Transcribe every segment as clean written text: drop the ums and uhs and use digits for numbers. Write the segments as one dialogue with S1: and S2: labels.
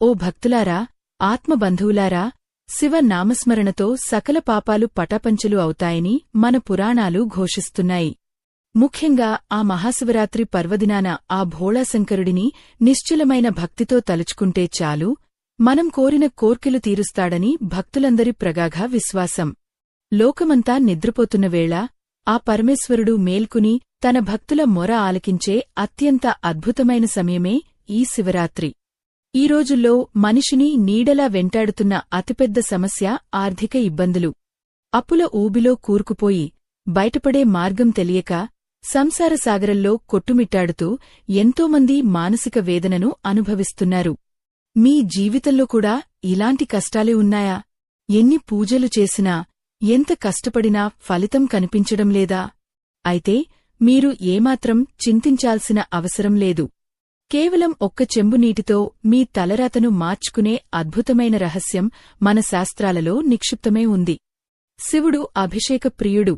S1: ఓ భక్తులారా, ఆత్మబంధువులారా, శివ నామస్మరణతో సకల పాపాలు పటాపంచలు అవుతాయని మన పురాణాలు ఘోషిస్తున్నాయి. ముఖ్యంగా ఆ మహాశివరాత్రి పర్వదినాన ఆ భోళాశంకరుడిని నిశ్చలమైన భక్తితో తలుచుకుంటే చాలు, మనం కోరిన కోర్కెలు తీరుస్తాడని భక్తులందరి ప్రగాఢ విశ్వాసం. లోకమంతా నిద్రపోతున్న వేళ ఆ పరమేశ్వరుడు మేల్కుని తన భక్తుల మొర ఆలకించే అత్యంత అద్భుతమైన సమయమే ఈ శివరాత్రి. ఈ రోజుల్లో మనిషిని నీడలా వెంటాడుతున్న అతిపెద్ద సమస్య ఆర్థిక ఇబ్బందులు. అప్పుల ఊబిలో కూరుకుపోయి బయటపడే మార్గం తెలియక సంసార సాగరంలో కొట్టుమిట్టాడుతూ ఎంతోమంది మానసిక వేదనను అనుభవిస్తున్నారు. మీ జీవితంలో కూడా ఇలాంటి కష్టాలే ఉన్నాయా? ఎన్ని పూజలు చేసినా, ఎంత కష్టపడినా ఫలితం కనిపించడం లేదా? అయితే మీరు ఏమాత్రం చింతించాల్సిన అవసరం లేదు. కేవలం ఒక్క చెంబు నీటితో మీ తలరాతను మార్చుకునే అద్భుతమైన రహస్యం మన శాస్త్రాలలో నిక్షిప్తమే ఉంది. శివుడు అభిషేక ప్రియుడు.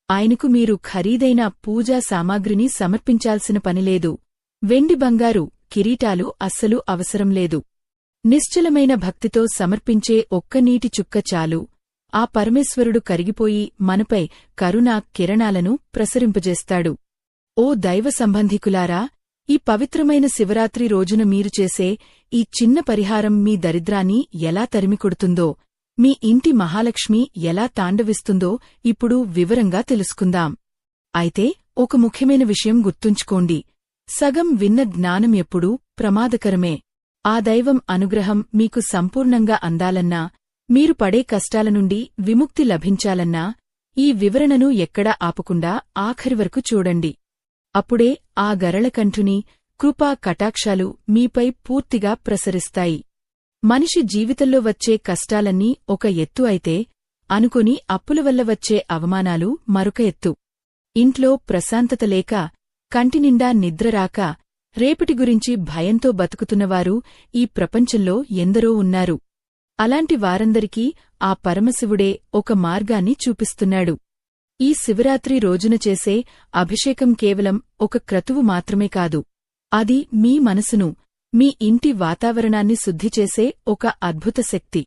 S1: ఆయనకు మీరు ఖరీదైన పూజా సామాగ్రిని సమర్పించాల్సిన పనిలేదు. వెండి బంగారు కిరీటాలు అస్సలు అవసరం లేదు. నిశ్చలమైన భక్తితో సమర్పించే ఒక్క నీటి చుక్క చాలు. ఆ పరమేశ్వరుడు కరిగిపోయి మనపై కరుణా కిరణాలను ప్రసరింపజేస్తాడు. ఓ దైవ సంబంధికులారా, ఈ పవిత్రమైన శివరాత్రి రోజున మీరు చేసే ఈ చిన్న పరిహారం మీ దరిద్రాన్ని ఎలా తరిమికొడుతుందో, మీ ఇంటి మహాలక్ష్మి ఎలా తాండవిస్తుందో ఇప్పుడు వివరంగా తెలుసుకుందాం. అయితే ఒక ముఖ్యమైన విషయం గుర్తుంచుకోండి. సగం విన్న జ్ఞానం ఎప్పుడూ ప్రమాదకరమే. ఆ దైవం అనుగ్రహం మీకు సంపూర్ణంగా అందాలన్నా, మీరు పడే కష్టాల నుండి విముక్తి లభించాలన్నా ఈ వివరణను ఎక్కడా ఆపకుండా ఆఖరి వరకు చూడండి. అప్పుడే ఆ గరళకంఠుని కృపా కటాక్షాలు మీపై పూర్తిగా ప్రసరిస్తాయి. మనిషి జీవితంలో వచ్చే కష్టాలన్నీ ఒక ఎత్తు అయితే, అనుకుని అప్పుల వల్ల వచ్చే అవమానాలు మరొక ఎత్తు. ఇంట్లో ప్రశాంతత లేక, కంటినిండా నిద్రరాక, రేపటి గురించి భయంతో బతుకుతున్నవారు ఈ ప్రపంచంలో ఎందరో ఉన్నారు. అలాంటి వారందరికీ ఆ పరమశివుడే ఒక మార్గాన్ని చూపిస్తున్నాడు. ఈ శివరాత్రి రోజున చేసే అభిషేకం కేవలం ఒక క్రతువు మాత్రమే కాదు. అది మీ మనసును, మీ ఇంటి వాతావరణాన్ని శుద్ధిచేసే ఒక అద్భుత శక్తి.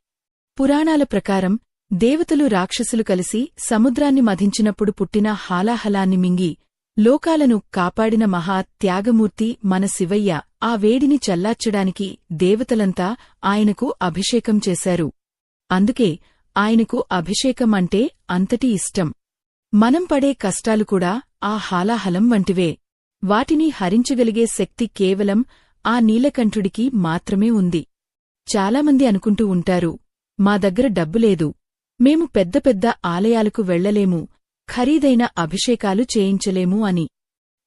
S1: పురాణాల ప్రకారం దేవతలు రాక్షసులు కలిసి సముద్రాన్ని మధించినప్పుడు పుట్టిన హాలాహలాన్ని మింగి లోకాలను కాపాడిన మహా త్యాగమూర్తి మన శివయ్య. ఆ వేడిని చల్లార్చడానికి దేవతలంతా ఆయనకు అభిషేకం చేశారు. అందుకే ఆయనకు అభిషేకం అంటే అంతటి ఇష్టం. మనం పడే కష్టాలు కూడా ఆ హాలాహలం వంటివే. వాటిని హరించగలిగే శక్తి కేవలం ఆ నీలకంఠుడికి మాత్రమే ఉంది. చాలామంది అనుకుంటూ ఉంటారు, మా దగ్గర డబ్బులేదు, మేము పెద్ద పెద్ద ఆలయాలకు వెళ్లలేము, ఖరీదైన అభిషేకాలు చేయించలేము అని.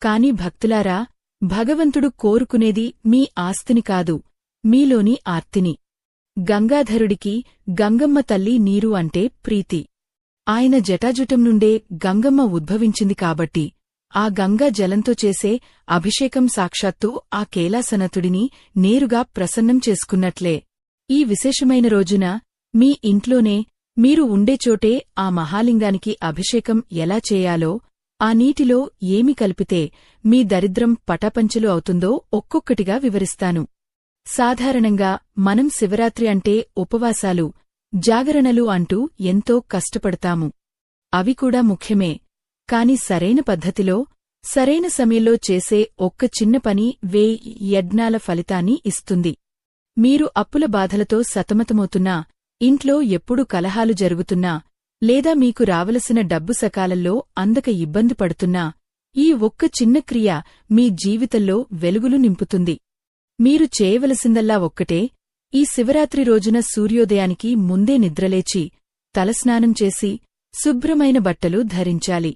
S1: కాని భక్తులారా, భగవంతుడు కోరుకునేది మీ ఆస్తిని కాదు, మీలోని ఆర్తిని. గంగాధరుడికి గంగమ్మ తల్లి నీరు అంటే ప్రీతి. ఆయన జటాజుటం నుండే గంగమ్మ ఉద్భవించింది కాబట్టి ఆ గంగా జలంతో చేసే అభిషేకం సాక్షాత్తు ఆ కైలాసనాథుడిని నేరుగా ప్రసన్నం చేసుకున్నట్లే. ఈ విశేషమైన రోజున మీ ఇంట్లోనే, మీరు ఉండే చోటే ఆ మహాలింగానికి అభిషేకం ఎలా చేయాలో, ఆ నీటిలో ఏమి కలిపితే మీ దరిద్రం పటాపంచలు అవుతుందో ఒక్కొక్కటిగా వివరిస్తాను. సాధారణంగా మనం శివరాత్రి అంటే ఉపవాసాలు, జాగరణలు అంటూ ఎంతో కష్టపడతాము. అవి కూడా ముఖ్యమే. కాని సరైన పద్ధతిలో, సరైన సమయంలో చేసే ఒక్క చిన్న పని యజ్ఞాల ఫలితాన్ని ఇస్తుంది. మీరు అప్పుల బాధలతో సతమతమవుతున్నా, ఇంట్లో ఎప్పుడు కలహాలు జరుగుతున్నా, లేదా మీకు రావలసిన డబ్బు సకాలంలో అందక ఇబ్బంది పడుతున్నా, ఈ ఒక్క చిన్న క్రియ మీ జీవితంలో వెలుగులు నింపుతుంది. మీరు చేయవలసిందల్లా ఒక్కటే, ఈ శివరాత్రి రోజున సూర్యోదయానికి ముందే నిద్రలేచి, తలస్నానం చేసి, శుభ్రమైన బట్టలు ధరించాలి.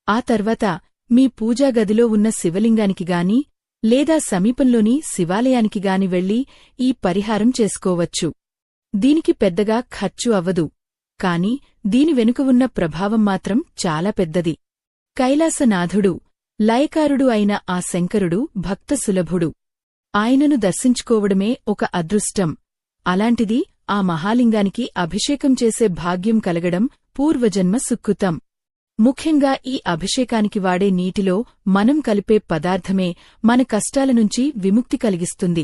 S1: ఆ తర్వాత మీ పూజాగదిలో ఉన్న శివలింగానికి గాని, లేదా సమీపంలోని శివాలయానికి గాని వెళ్లి ఈ పరిహారం చేసుకోవచ్చు. దీనికి పెద్దగా ఖర్చు అవ్వదు. కాని దీని వెనుక ఉన్న ప్రభావం మాత్రం చాలా పెద్దది. కైలాసనాథుడు, లయకారుడు అయిన ఆ శంకరుడు భక్త సులభుడు. ఆయనను దర్శించుకోవడమే ఒక అదృష్టం. అలాంటిది ఆ మహాలింగానికి అభిషేకం చేసే భాగ్యం కలగడం పూర్వజన్మ సుకృతం. ముఖ్యంగా ఈ అభిషేకానికి వాడే నీటిలో మనం కలిపే పదార్థమే మన కష్టాల నుంచి విముక్తి కలిగిస్తుంది.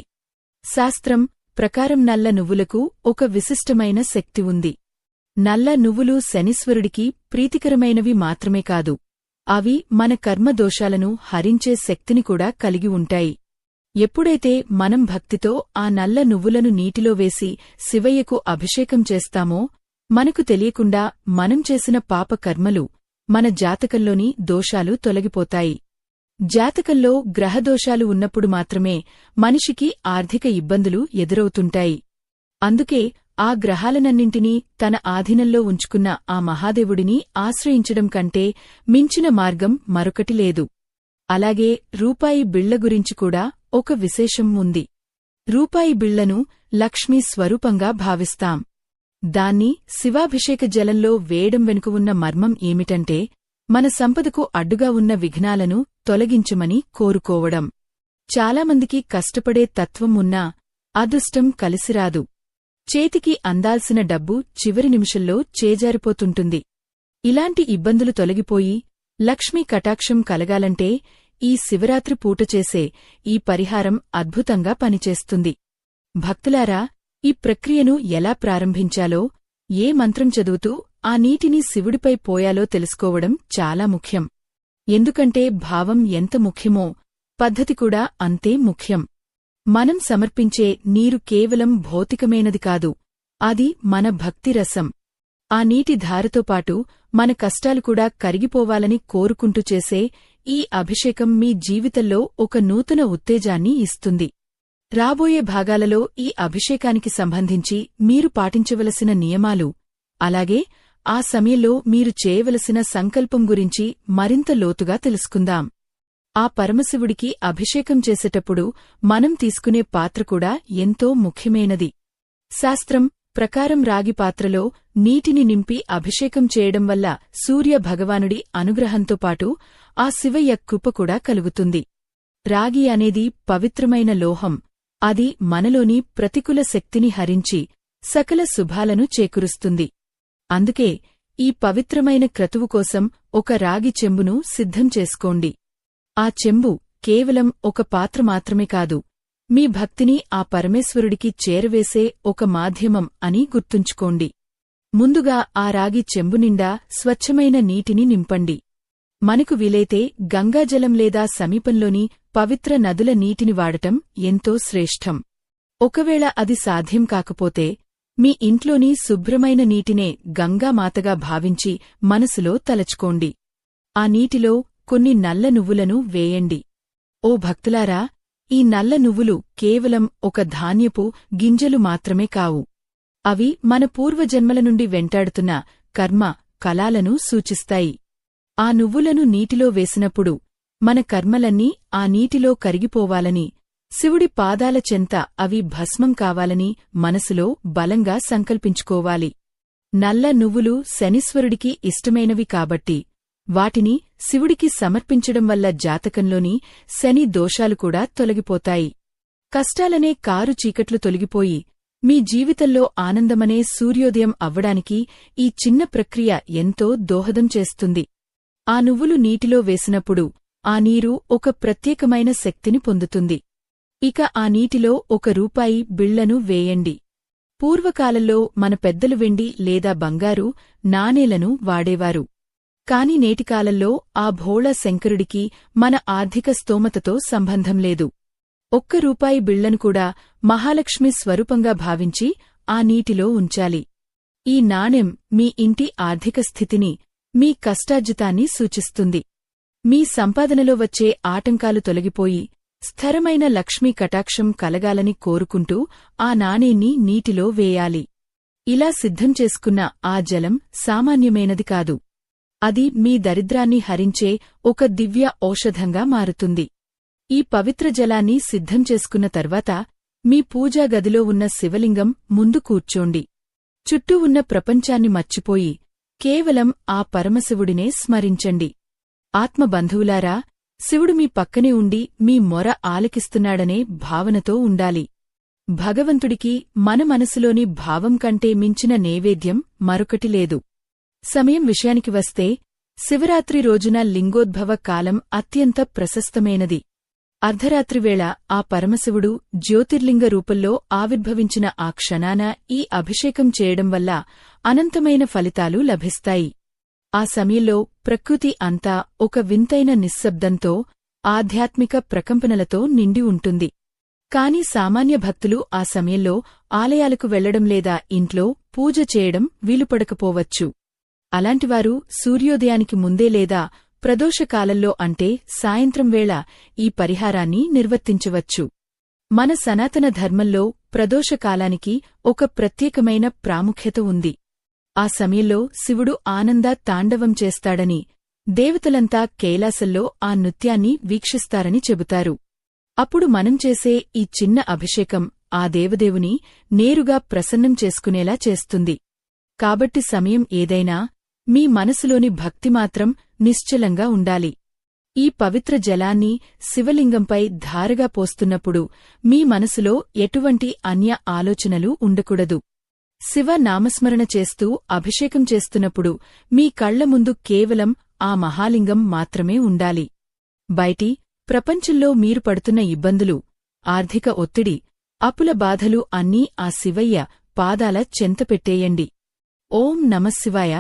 S1: శాస్త్రం, ప్రకారం నల్ల నువ్వులకు ఒక విశిష్టమైన శక్తి ఉంది. నల్ల నువ్వులు శనీశ్వరుడికి ప్రీతికరమైనవి మాత్రమే కాదు, అవి మన కర్మదోషాలను హరించే శక్తిని కూడా కలిగి ఉంటాయి. ఎప్పుడైతే మనం భక్తితో ఆ నల్ల నువ్వులను నీటిలో వేసి శివయ్యకు అభిషేకం చేస్తామో, మనకు తెలియకుండా మనం చేసిన పాప కర్మలు, మన జాతకంలోని దోషాలు తొలగిపోతాయి. జాతకంలో గ్రహదోషాలు ఉన్నప్పుడు మాత్రమే మనిషికి ఆర్థిక ఇబ్బందులు ఎదురవుతుంటాయి. అందుకే ఆ గ్రహాలనన్నింటినీ తన ఆధీనంలో ఉంచుకున్న ఆ మహాదేవుడిని ఆశ్రయించడం కంటే మించిన మార్గం మరొకటి లేదు. అలాగే రూపాయి బిళ్ల గురించి కూడా ఒక విశేషం ఉంది. రూపాయి బిళ్లను లక్ష్మీ స్వరూపంగా భావిస్తాం. దాన్ని శివాభిషేక జలంలో వేయడం వెనుక ఉన్న మర్మం ఏమిటంటే, మన సంపదకు అడ్డుగా ఉన్న విఘ్నాలను తొలగించమని కోరుకోవడం. చాలామందికి కష్టపడే తత్వం ఉన్నా అదృష్టం కలిసిరాదు. చేతికి అందాల్సిన డబ్బు చివరి నిమిషంలో చేజారిపోతుంటుంది. ఇలాంటి ఇబ్బందులు తొలగిపోయి లక్ష్మీ కటాక్షం కలగాలంటే ఈ శివరాత్రి పూట చేసే ఈ పరిహారం అద్భుతంగా పనిచేస్తుంది. భక్తులారా, ఈ ప్రక్రియను ఎలా ప్రారంభించాలో, ఏ మంత్రం చదువుతూ ఆ నీటిని శివుడిపై పోయాలో తెలుసుకోవడం చాలా ముఖ్యం. ఎందుకంటే భావం ఎంత ముఖ్యమో పద్ధతి కూడా అంతే ముఖ్యం. మనం సమర్పించే నీరు కేవలం భౌతికమైనది కాదు, అది మన భక్తిరసం. ఆ నీటి ధారతో పాటు మన కష్టాలు కూడా కరిగిపోవాలని కోరుకుంటూ చేసే ఈ అభిషేకం మీ జీవితంలో ఒక నూతన ఉత్తేజాన్ని ఇస్తుంది. రాబోయే భాగాలలో ఈ అభిషేకానికి సంబంధించి మీరు పాటించవలసిన నియమాలు, అలాగే ఆ సమయంలో మీరు చేయవలసిన సంకల్పం గురించి మరింత లోతుగా తెలుసుకుందాం. ఆ పరమశివుడికి అభిషేకం చేసేటప్పుడు మనం తీసుకునే పాత్ర కూడా ఎంతో ముఖ్యమైనది. శాస్త్రం ప్రకారం రాగి పాత్రలో నీటిని నింపి అభిషేకం చేయడం వల్ల సూర్య భగవానుడి అనుగ్రహంతో పాటు ఆ శివయ్య కృప కూడా కలుగుతుంది. రాగి అనేది పవిత్రమైన లోహం. అది మనలోని ప్రతికూల శక్తిని హరించి సకల శుభాలను చేకూరుస్తుంది. అందుకే ఈ పవిత్రమైన క్రతువు కోసం ఒక రాగి చెంబును సిద్ధం చేసుకోండి. ఆ చెంబు కేవలం ఒక పాత్ర మాత్రమే కాదు, మీ భక్తిని ఆ పరమేశ్వరుడికి చేరవేసే ఒక మాధ్యమం అని గుర్తుంచుకోండి. ముందుగా ఆ రాగి చెంబు నిండా స్వచ్ఛమైన నీటిని నింపండి. మనకు వీలైతే గంగాజలం లేదా సమీపంలోని పవిత్ర నదుల నీటిని వాడటం ఎంతో శ్రేష్టం. ఒకవేళ అది సాధ్యం కాకపోతే మీ ఇంట్లోని శుభ్రమైన నీటినే గంగామాతగా భావించి మనసులో తలచుకోండి. ఆ నీటిలో కొన్ని నల్ల నువ్వులను వేయండి. ఓ భక్తులారా, ఈ నల్ల నువ్వులు కేవలం ఒక ధాన్యపు గింజలు మాత్రమే కావు. అవి మన పూర్వజన్మల నుండి వెంటాడుతున్న కర్మ కలాలను సూచిస్తాయి. ఆ నువ్వులను నీటిలో వేసినప్పుడు మన కర్మలన్నీ ఆ నీటిలో కరిగిపోవాలని, శివుడి పాదాల చెంత అవి భస్మం కావాలని మనసులో బలంగా సంకల్పించుకోవాలి. నల్ల నువ్వులు శనీశ్వరుడికి ఇష్టమైనవి కాబట్టి వాటిని శివుడికి సమర్పించడం వల్ల జాతకంలోని శని దోషాలు కూడా తొలగిపోతాయి. కష్టాలనే కారు చీకట్లు తొలగిపోయి మీ జీవితంలో ఆనందమనే సూర్యోదయం అవ్వడానికి ఈ చిన్న ప్రక్రియ ఎంతో దోహదం చేస్తుంది. ఆ నువ్వులు నీటిలో వేసినప్పుడు ఆ నీరు ఒక ప్రత్యేకమైన శక్తిని పొందుతుంది. ఇక ఆ నీటిలో ఒక రూపాయి బిళ్లను వేయండి. పూర్వకాలంలో మన పెద్దలు వెండి లేదా బంగారు నాణేలను వాడేవారు. కాని నేటికాలంలో ఆ భోళా శంకరుడికి మన ఆర్థిక స్తోమతతో సంబంధం లేదు. ఒక్క రూపాయి బిళ్లను కూడా మహాలక్ష్మి స్వరూపంగా భావించి ఆ నీటిలో ఉంచాలి. ఈ నాణెం మీ ఇంటి ఆర్థిక స్థితిని, మీ కష్టార్జితాన్ని సూచిస్తుంది. మీ సంపాదనలో వచ్చే ఆటంకాలు తొలగిపోయి స్థిరమైన లక్ష్మీ కటాక్షం కలగాలని కోరుకుంటూ ఆ నాణేన్ని నీటిలో వేయాలి. ఇలా సిద్ధం చేసుకున్న ఆ జలం సామాన్యమైనది కాదు. అది మీ దరిద్రాన్ని హరించే ఒక దివ్య ఔషధంగా మారుతుంది. ఈ పవిత్ర జలాన్ని సిద్ధం చేసుకున్న తర్వాత మీ పూజా గదిలో ఉన్న శివలింగం ముందు కూర్చోండి. చుట్టూ ఉన్న ప్రపంచాన్ని మర్చిపోయి కేవలం ఆ పరమశివుడినే స్మరించండి. ఆత్మబంధువులారా, శివుడు మీ పక్కనే ఉండి మీ మొర ఆలకిస్తున్నాడనే భావనతో ఉండాలి. భగవంతుడికి మన మనసులోని భావం కంటే మించిన నైవేద్యం మరొకటి లేదు. సమయం విషయానికి వస్తే శివరాత్రి రోజున లింగోద్భవ కాలం అత్యంత ప్రశస్తమైనది. అర్ధరాత్రివేళ ఆ పరమశివుడు జ్యోతిర్లింగ రూపంలో ఆవిర్భవించిన ఆ క్షణాన ఈ అభిషేకం చేయడం వల్ల అనంతమైన ఫలితాలు లభిస్తాయి. ఆ సమయంలో ప్రకృతి అంతా ఒక వింతైన నిశ్శబ్దంతో, ఆధ్యాత్మిక ప్రకంపనలతో నిండి ఉంటుంది. కాని సామాన్య భక్తులు ఆ సమయంలో ఆలయాలకు వెళ్లడం లేదా ఇంట్లో పూజ చేయడం వీలుపడకపోవచ్చు. అలాంటివారు సూర్యోదయానికి ముందే లేదా ప్రదోషకాలంలో అంటే సాయంత్రం వేళ ఈ పరిహారాన్ని నిర్వర్తించవచ్చు. మన సనాతన ధర్మంలో ప్రదోషకాలానికి ఒక ప్రత్యేకమైన ప్రాముఖ్యత ఉంది. ఆ సమయంలో శివుడు ఆనంద తాండవం చేస్తాడని, దేవతలంతా కైలాసంలో ఆ నృత్యాన్ని వీక్షిస్తారని చెబుతారు. అప్పుడు మనం చేసే ఈ చిన్న అభిషేకం ఆ దేవదేవుని నేరుగా ప్రసన్నం చేసుకునేలా చేస్తుంది. కాబట్టి సమయం ఏదైనా మీ మనసులోని భక్తి మాత్రం నిశ్చలంగా ఉండాలి. ఈ పవిత్ర జలాన్ని శివలింగంపై ధారగా పోస్తున్నప్పుడు మీ మనసులో ఎటువంటి అన్య ఆలోచనలు ఉండకూడదు. శివ నామస్మరణ చేస్తూ అభిషేకం చేస్తున్నప్పుడు మీ కళ్ల ముందు కేవలం ఆ మహాలింగం మాత్రమే ఉండాలి. బయటి ప్రపంచంలో మీరు పడుతున్న ఇబ్బందులు, ఆర్థిక ఒత్తిడి, అప్పుల బాధలు అన్నీ ఆ శివయ్య పాదాల చెంతపెట్టేయండి. ఓం నమఃశివాయ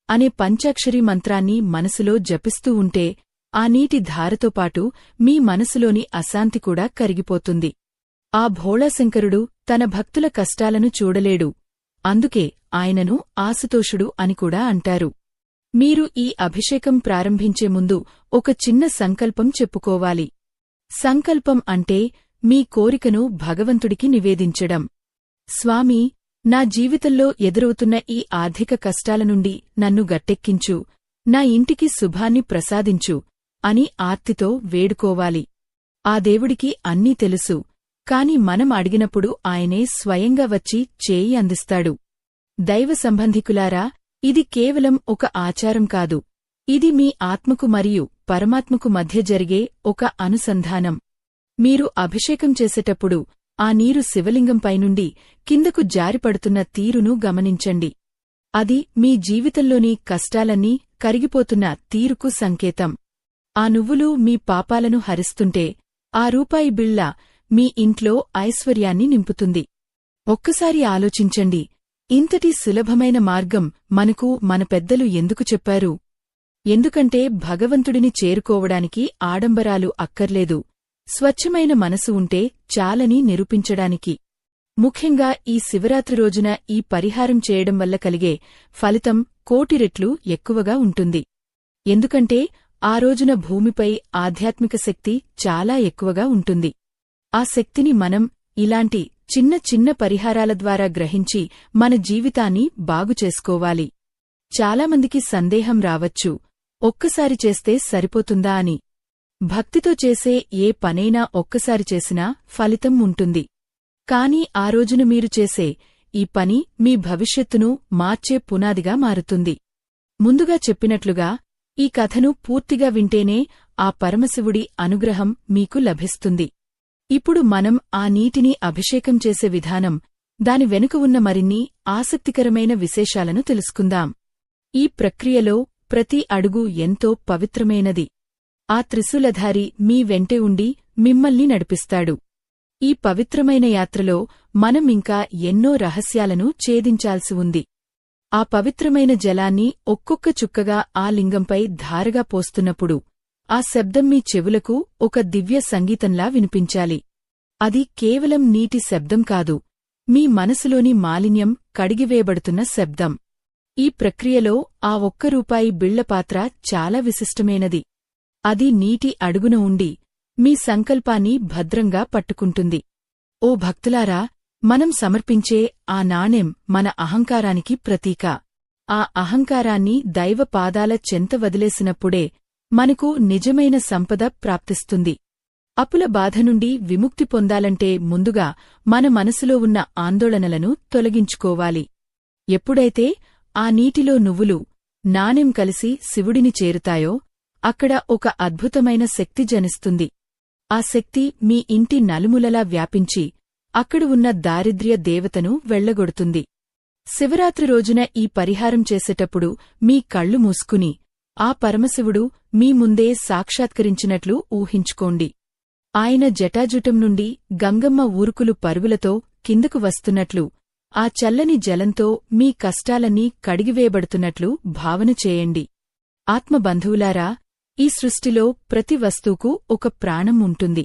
S1: అనే పంచాక్షరీ మంత్రాన్ని మనసులో జపిస్తూ ఉంటే ఆ నీటి ధారతోపాటు మీ మనసులోని అశాంతి కూడా కరిగిపోతుంది. ఆ భోళాశంకరుడు తన భక్తుల కష్టాలను చూడలేడు. అందుకే ఆయనను ఆశుతోషుడు అని కూడా అంటారు. మీరు ఈ అభిషేకం ప్రారంభించే ముందు ఒక చిన్న సంకల్పం చెప్పుకోవాలి. సంకల్పం అంటే మీ కోరికను భగవంతుడికి నివేదించడం. స్వామీ, నా జీవితంలో ఎదురవుతున్న ఈ ఆర్థిక కష్టాల నుండి నన్ను గట్టెక్కించు, నా ఇంటికి శుభాన్ని ప్రసాదించు అని ఆర్తితో వేడుకోవాలి. ఆ దేవుడికి అన్నీ తెలుసు, కాని మనం అడిగినప్పుడు ఆయనే స్వయంగా వచ్చి చేయి అందిస్తాడు. దైవ సంబంధికులారా, ఇది కేవలం ఒక ఆచారం కాదు. ఇది మీ ఆత్మకు మరియు పరమాత్మకు మధ్య జరిగే ఒక అనుసంధానం. మీరు అభిషేకం చేసేటప్పుడు ఆ నీరు శివలింగంపైనుండి కిందకు జారిపడుతున్న తీరును గమనించండి. అది మీ జీవితంలోని కష్టాలన్నీ కరిగిపోతున్న తీరుకు సంకేతం. ఆ నువ్వులు మీ పాపాలను హరిస్తుంటే ఆ రూపాయి బిళ్ళ మీ ఇంట్లో ఐశ్వర్యాన్ని నింపుతుంది. ఒక్కసారి ఆలోచించండి, ఇంతటి సులభమైన మార్గం మనకు మన పెద్దలు ఎందుకు చెప్పారు? ఎందుకంటే భగవంతుడిని చేరుకోవడానికి ఆడంబరాలు అక్కర్లేదు, స్వచ్ఛమైన మనసు ఉంటే చాలని నిరూపించడానికి. ముఖ్యంగా ఈ శివరాత్రి రోజున ఈ పరిహారం చేయడం వల్ల కలిగే ఫలితం కోటి రెట్లు ఎక్కువగా ఉంటుంది. ఎందుకంటే ఆ రోజున భూమిపై ఆధ్యాత్మిక శక్తి చాలా ఎక్కువగా ఉంటుంది. ఆ శక్తిని మనం ఇలాంటి చిన్న చిన్న పరిహారాల ద్వారా గ్రహించి మన జీవితాన్ని బాగుచేసుకోవాలి. చాలామందికి సందేహం రావచ్చు, ఒక్కసారి చేస్తే సరిపోతుందా అని. భక్తితో చేసే ఏ పనైనా ఒక్కసారి చేసినా ఫలితం ఉంటుంది. కాని ఆ రోజున మీరు చేసే ఈ పని మీ భవిష్యత్తును మార్చే పునాదిగా మారుతుంది. ముందుగా చెప్పినట్లుగా ఈ కథను పూర్తిగా వింటేనే ఆ పరమశివుడి అనుగ్రహం మీకు లభిస్తుంది. ఇప్పుడు మనం ఆ నీటిని అభిషేకం చేసే విధానం, దాని వెనుక ఉన్న మరిన్ని ఆసక్తికరమైన విశేషాలను తెలుసుకుందాం. ఈ ప్రక్రియలో ప్రతి అడుగు ఎంతో పవిత్రమైనది. ఆ త్రిశూలధారి మీ వెంటే ఉండి మిమ్మల్ని నడిపిస్తాడు. ఈ పవిత్రమైన యాత్రలో మనం ఇంకా ఎన్నో రహస్యాలను ఛేదించాల్సి ఉంది. ఆ పవిత్రమైన జలాన్ని ఒక్కొక్క చుక్కగా ఆ లింగంపై ధారగా పోస్తున్నప్పుడు ఆ శబ్దం మీ చెవులకు ఒక దివ్య సంగీతంలా వినిపించాలి. అది కేవలం నీటి శబ్దం కాదు, మీ మనసులోని మాలిన్యం కడిగివేయబడుతున్న శబ్దం. ఈ ప్రక్రియలో ఆ ఒక్క రూపాయి బిళ్లపాత్ర చాలా విశిష్టమైనది. అది నీటి అడుగున ఉండి మీ సంకల్పాన్ని భద్రంగా పట్టుకుంటుంది. ఓ భక్తులారా, మనం సమర్పించే ఆ నాణెం మన అహంకారానికి ప్రతీక. ఆ అహంకారాన్ని దైవ పాదాల చెంత వదిలేసినప్పుడే మనకు నిజమైన సంపద ప్రాప్తిస్తుంది. అప్పుల బాధ నుండి విముక్తి పొందాలంటే ముందుగా మన మనసులో ఉన్న ఆందోళనలను తొలగించుకోవాలి. ఎప్పుడైతే ఆ నీటిలో నువ్వులు, నాణెం కలిసి శివుడిని చేరుతాయో అక్కడ ఒక అద్భుతమైన శక్తి జనిస్తుంది. ఆ శక్తి మీ ఇంటి నలుమూలలా వ్యాపించి అక్కడ ఉన్న దారిద్ర్య దేవతను వెళ్లగొడుతుంది. శివరాత్రి రోజున ఈ పరిహారం చేసేటప్పుడు మీ కళ్ళు మూసుకుని ఆ పరమశివుడు మీ ముందే సాక్షాత్కరించినట్లు ఊహించుకోండి. ఆయన జటాజుటం నుండి గంగమ్మ ఊరుకులు పరుగులతో కిందకు వస్తున్నట్లు, ఆ చల్లని జలంతో మీ కష్టాలన్నీ కడిగివేయబడుతున్నట్లు భావన చేయండి. ఆత్మబంధువులారా, ఈ సృష్టిలో ప్రతి వస్తువుకు ఒక ప్రాణం ఉంటుంది.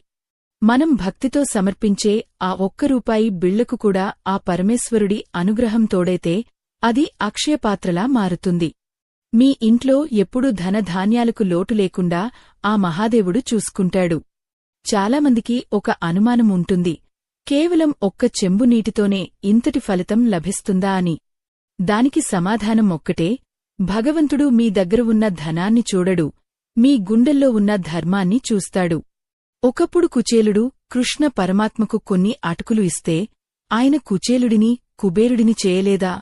S1: మనం భక్తితో సమర్పించే ఆ ఒక్క రూపాయి బిళ్లకు కూడా ఆ పరమేశ్వరుడి అనుగ్రహం తోడైతే అది అక్షయపాత్రలా మారుతుంది. మీ ఇంట్లో ఎప్పుడూ ధనధాన్యాలకు లోటు లేకుండా ఆ మహాదేవుడు చూసుకుంటాడు. చాలామందికి ఒక అనుమానం ఉంటుంది, కేవలం ఒక్క చెంబు నీటితోనే ఇంతటి ఫలితం లభిస్తుందా అని. దానికి సమాధానం ఒక్కటే, భగవంతుడు మీ దగ్గర ఉన్న ధనాన్ని చూడడు, మీ గుండెల్లో ఉన్న ధర్మాన్ని చూస్తాడు. ఒకప్పుడు కుచేలుడు కృష్ణ పరమాత్మకు కొన్ని అటుకులు ఇస్తే ఆయన కుచేలుడిని కుబేరుడిని చేయలేదా?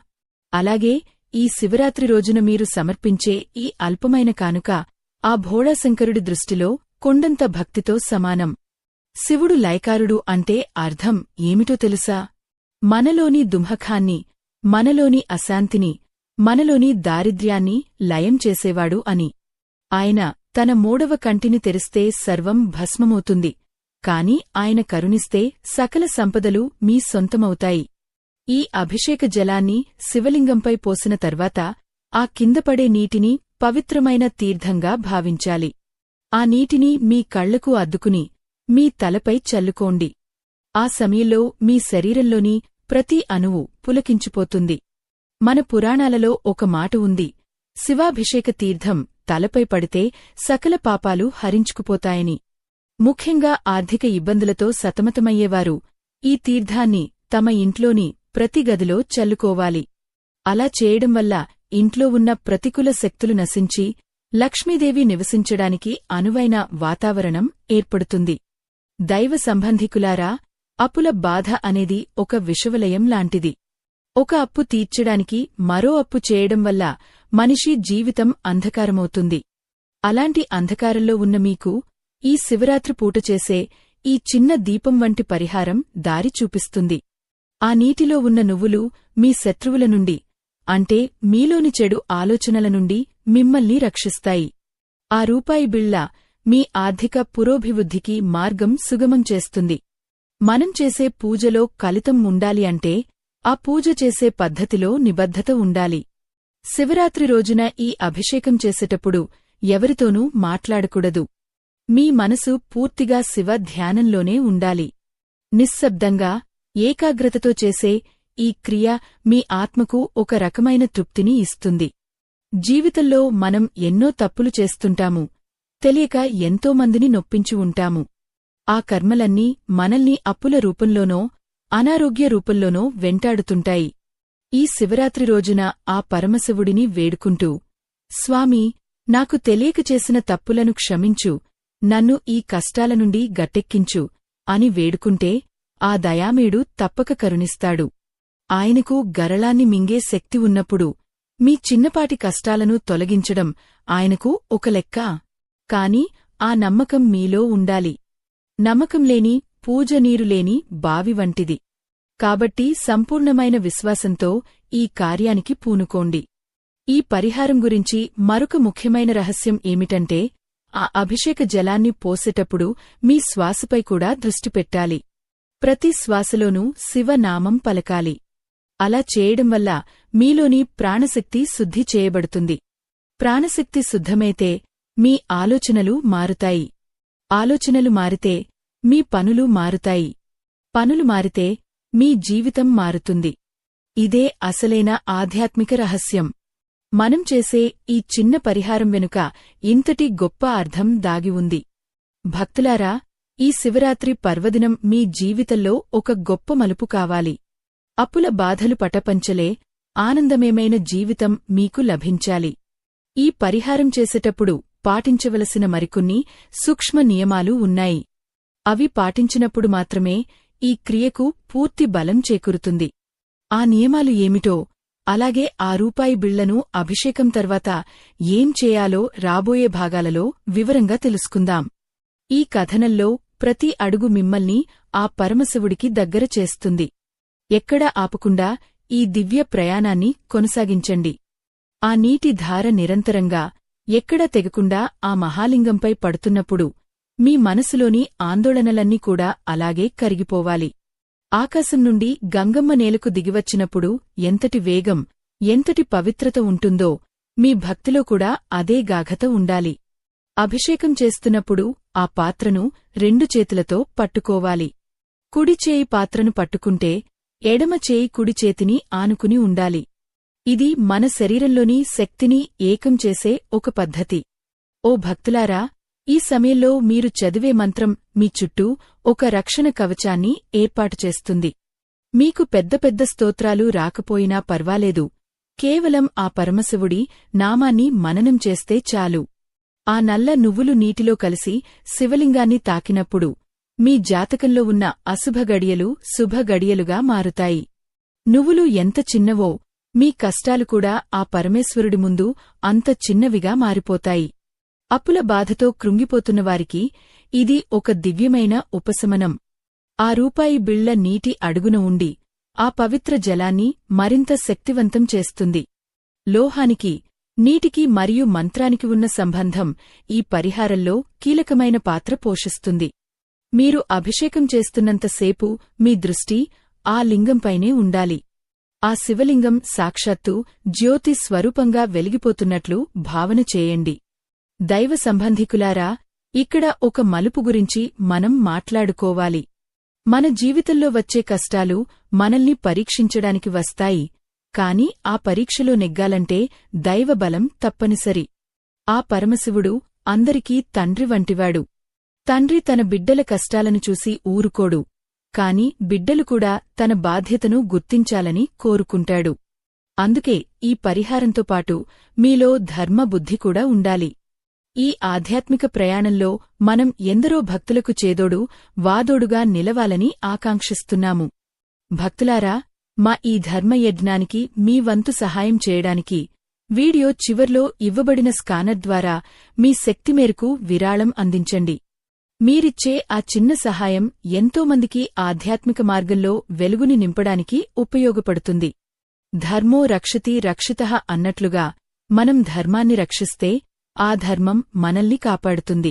S1: అలాగే ఈ శివరాత్రి రోజున మీరు సమర్పించే ఈ అల్పమైన కానుక ఆ భోళాశంకరుడి దృష్టిలో కొండంత భక్తితో సమానం. శివుడు లయకారుడు అంటే అర్థం ఏమిటో తెలుసా? మనలోని దుంహకాన్ని, మనలోని అశాంతిని, మనలోని దారిద్ర్యాన్ని లయం చేసేవాడు అని. ఆయన తన మూడవ కంటిని తెరిస్తే సర్వం భస్మమవుతుంది, కాని ఆయన కరుణిస్తే సకల సంపదలు మీ సొంతమవుతాయి. ఈ అభిషేక జలాన్ని శివలింగంపై పోసిన తర్వాత ఆ కిందపడే నీటిని పవిత్రమైన తీర్థంగా భావించాలి. ఆ నీటిని మీ కళ్లకు అద్దుకుని మీ తలపై చల్లుకోండి. ఆ సమయంలో మీ శరీరంలోని ప్రతి అణువు పులకించిపోతుంది. మన పురాణాలలో ఒక మాట ఉంది, శివాభిషేక తీర్థం తలపై పడితే సకల పాపాలు హరించుకుపోతాయని. ముఖ్యంగా ఆర్థిక ఇబ్బందులతో సతమతమయ్యేవారు ఈ తీర్థాన్ని తమ ఇంట్లోని ప్రతి గదిలో చల్లుకోవాలి. అలా చేయడం వల్ల ఇంట్లో ఉన్న ప్రతికూల శక్తులు నశించి లక్ష్మీదేవి నివసించడానికి అనువైన వాతావరణం ఏర్పడుతుంది. దైవ సంబంధికులారా, అప్పుల బాధ అనేది ఒక విషవలయం లాంటిది. ఒక అప్పు తీర్చడానికి మరో అప్పు చేయడం వల్ల మనిషి జీవితం అంధకారమవుతుంది. అలాంటి అంధకారంలో ఉన్న మీకు ఈ శివరాత్రి పూట చేసే ఈ చిన్న దీపం వంటి పరిహారం దారి చూపిస్తుంది. ఆ నీటిలో ఉన్న నువ్వులు మీ శత్రువుల నుండి, అంటే మీలోని చెడు ఆలోచనల నుండి మిమ్మల్ని రక్షిస్తాయి. ఆ రూపాయి బిళ్ళ మీ ఆర్థిక పురోభివృద్ధికి మార్గం సుగమం చేస్తుంది. మనం చేసే పూజలో కలితం ఉండాలి అంటే ఆ పూజ చేసే పద్ధతిలో నిబద్ధత ఉండాలి. శివరాత్రి రోజున ఈ అభిషేకం చేసేటప్పుడు ఎవరితోనూ మాట్లాడకూడదు. మీ మనసు పూర్తిగా శివ ధ్యానంలోనే ఉండాలి. నిశ్శబ్దంగా ఏకాగ్రతతో చేసే ఈ క్రియ మీ ఆత్మకు ఒక రకమైన తృప్తిని ఇస్తుంది. జీవితంలో మనం ఎన్నో తప్పులు చేస్తుంటాము, తెలియక ఎంతోమందిని నొప్పించి ఉంటాము. ఆ కర్మలన్నీ మనల్ని అప్పుల రూపంలోనో అనారోగ్య రూపంలోనో వెంటాడుతుంటాయి. ఈ శివరాత్రి రోజున ఆ పరమశివుడిని వేడుకుంటూ, స్వామీ, నాకు తెలియక చేసిన తప్పులను క్షమించు, నన్ను ఈ కష్టాల నుండి గట్టెక్కించు అని వేడుకుంటే ఆ దయామేడు తప్పక కరుణిస్తాడు. ఆయనకు గరళాన్ని మింగే శక్తి ఉన్నప్పుడు మీ చిన్నపాటి కష్టాలను తొలగించడం ఆయనకు ఒక లెక్క. కాని ఆ నమ్మకం మీలో ఉండాలి. నమ్మకం లేని పూజ నీరు లేని బావి వంటిది. కాబట్టి సంపూర్ణమైన విశ్వాసంతో ఈ కార్యానికి పూనుకోండి. ఈ పరిహారం గురించి మరొక ముఖ్యమైన రహస్యం ఏమిటంటే, ఆ అభిషేక జలాన్ని పోసేటప్పుడు మీ శ్వాసపై కూడా దృష్టి పెట్టాలి. ప్రతి శ్వాసలోనూ శివనామం పలకాలి. అలా చేయడం వల్ల మీలోని ప్రాణశక్తి శుద్ధి చేయబడుతుంది. ప్రాణశక్తి శుద్ధమైతే మీ ఆలోచనలు మారుతాయి. ఆలోచనలు మారితే మీ పనులు మారుతాయి. పనులు మారితే మీ జీవితం మారుతుంది. ఇదే అసలైన ఆధ్యాత్మిక రహస్యం. మనం చేసే ఈ చిన్న పరిహారం వెనుక ఇంతటి గొప్ప అర్థం దాగి ఉంది. భక్తులారా, ఈ శివరాత్రి పర్వదినం మీ జీవితంలో ఒక గొప్ప మలుపు కావాలి. అప్పుల బాధలు పటపంచలే ఆనందమేమైన జీవితం మీకు లభించాలి. ఈ పరిహారం చేసేటప్పుడు పాటించవలసిన మరికొన్ని సూక్ష్మ నియమాలు ఉన్నాయి. అవి పాటించినప్పుడు మాత్రమే ఈ క్రియకు పూర్తి బలం చేకూరుతుంది. ఆ నియమాలు ఏమిటో, అలాగే ఆ రూపాయి బిళ్లను అభిషేకం తర్వాత ఏం చేయాలో రాబోయే భాగాలలో వివరంగా తెలుసుకుందాం. ఈ కథనంలో ప్రతి అడుగు మిమ్మల్ని ఆ పరమశివుడికి దగ్గర చేస్తుంది. ఎక్కడా ఆపకుండా ఈ దివ్య ప్రయాణాన్ని కొనసాగించండి. ఆ నీటి ధార నిరంతరంగా ఎక్కడా తెగకుండా ఆ మహాలింగంపై పడుతున్నప్పుడు మీ మనసులోని ఆందోళనలన్నీ కూడా అలాగే కరిగిపోవాలి. ఆకాశం నుండి గంగమ్మ నేలకు దిగివచ్చినప్పుడు ఎంతటి వేగం, ఎంతటి పవిత్రత ఉంటుందో మీ భక్తిలో కూడా అదే గాఢత ఉండాలి. అభిషేకం చేస్తున్నప్పుడు ఆ పాత్రను 2 చేతులతో పట్టుకోవాలి. కుడిచేయి పాత్రను పట్టుకుంటే ఎడమ చేయి కుడి చేతిని ఆనుకుని ఉండాలి. ఇది మన శరీరంలోని శక్తిని ఏకం చేసే ఒక పద్ధతి. ఓ భక్తులారా, ఈ సమయంలో మీరు చదివే మంత్రం మీ చుట్టూ ఒక రక్షణ కవచాన్ని ఏర్పాటు చేస్తుంది. మీకు పెద్ద పెద్ద స్తోత్రాలు రాకపోయినా పర్వాలేదు, కేవలం ఆ పరమశివుడి నామాన్ని మననం చేస్తే చాలు. ఆ నల్ల నువ్వులు నీటిలో కలిసి శివలింగాన్ని తాకినప్పుడు మీ జాతకంలో ఉన్న అశుభ గడియలు శుభ గడియలుగా మారుతాయి. నువ్వులు ఎంత చిన్నవో మీ కష్టాలు కూడా ఆ పరమేశ్వరుడి ముందు అంత చిన్నవిగా మారిపోతాయి. అప్పుల బాధతో కృంగిపోతున్నవారికి ఇది ఒక దివ్యమైన ఉపశమనం. ఆ రూపాయి బిళ్ల నీటి అడుగున ఉండి ఆ పవిత్ర జలాన్ని మరింత శక్తివంతం చేస్తుంది. లోహానికి, నీటికి మరియు మంత్రానికి ఉన్న సంబంధం ఈ పరిహారంలో కీలకమైన పాత్ర పోషిస్తుంది. మీరు అభిషేకం చేస్తున్నంతసేపు మీ దృష్టి ఆ లింగంపైనే ఉండాలి. ఆ శివలింగం సాక్షాత్తు జ్యోతి స్వరూపంగా వెలిగిపోతున్నట్లు భావన చేయండి. దైవ సంబంధికులారా, ఇక్కడ ఒక మలుపు గురించి మనం మాట్లాడుకోవాలి. మన జీవితంలో వచ్చే కష్టాలు మనల్ని పరీక్షించడానికి వస్తాయి, కాని ఆ పరీక్షలో నెగ్గాలంటే దైవబలం తప్పనిసరి. ఆ పరమశివుడు అందరికీ తండ్రి వంటివాడు. తండ్రి తన బిడ్డల కష్టాలను చూసి ఊరుకోడు, కాని బిడ్డలు కూడా తన బాధ్యతను గుర్తించాలని కోరుకుంటాడు. అందుకే ఈ పరిహారంతో పాటు మీలో ధర్మబుద్ధి కూడా ఉండాలి. ఈ ఆధ్యాత్మిక ప్రయాణంలో మనం ఎందరో భక్తులకు చేదోడు వాదోడుగా నిలవాలని ఆకాంక్షిస్తున్నాము. భక్తులారా, మా ఈ ధర్మయజ్ఞానికి మీ వంతు సహాయం చేయడానికి వీడియో చివర్లో ఇవ్వబడిన స్కానర్ ద్వారా మీ శక్తి మేరకు విరాళం అందించండి. మీరిచ్చే ఆ చిన్న సహాయం ఎంతోమందికి ఆధ్యాత్మిక మార్గంలో వెలుగుని నింపడానికి ఉపయోగపడుతుంది. ధర్మో రక్షతి రక్షితః అన్నట్లుగా మనం ధర్మాన్ని రక్షిస్తే ఆ ధర్మం మనల్ని కాపాడుతుంది.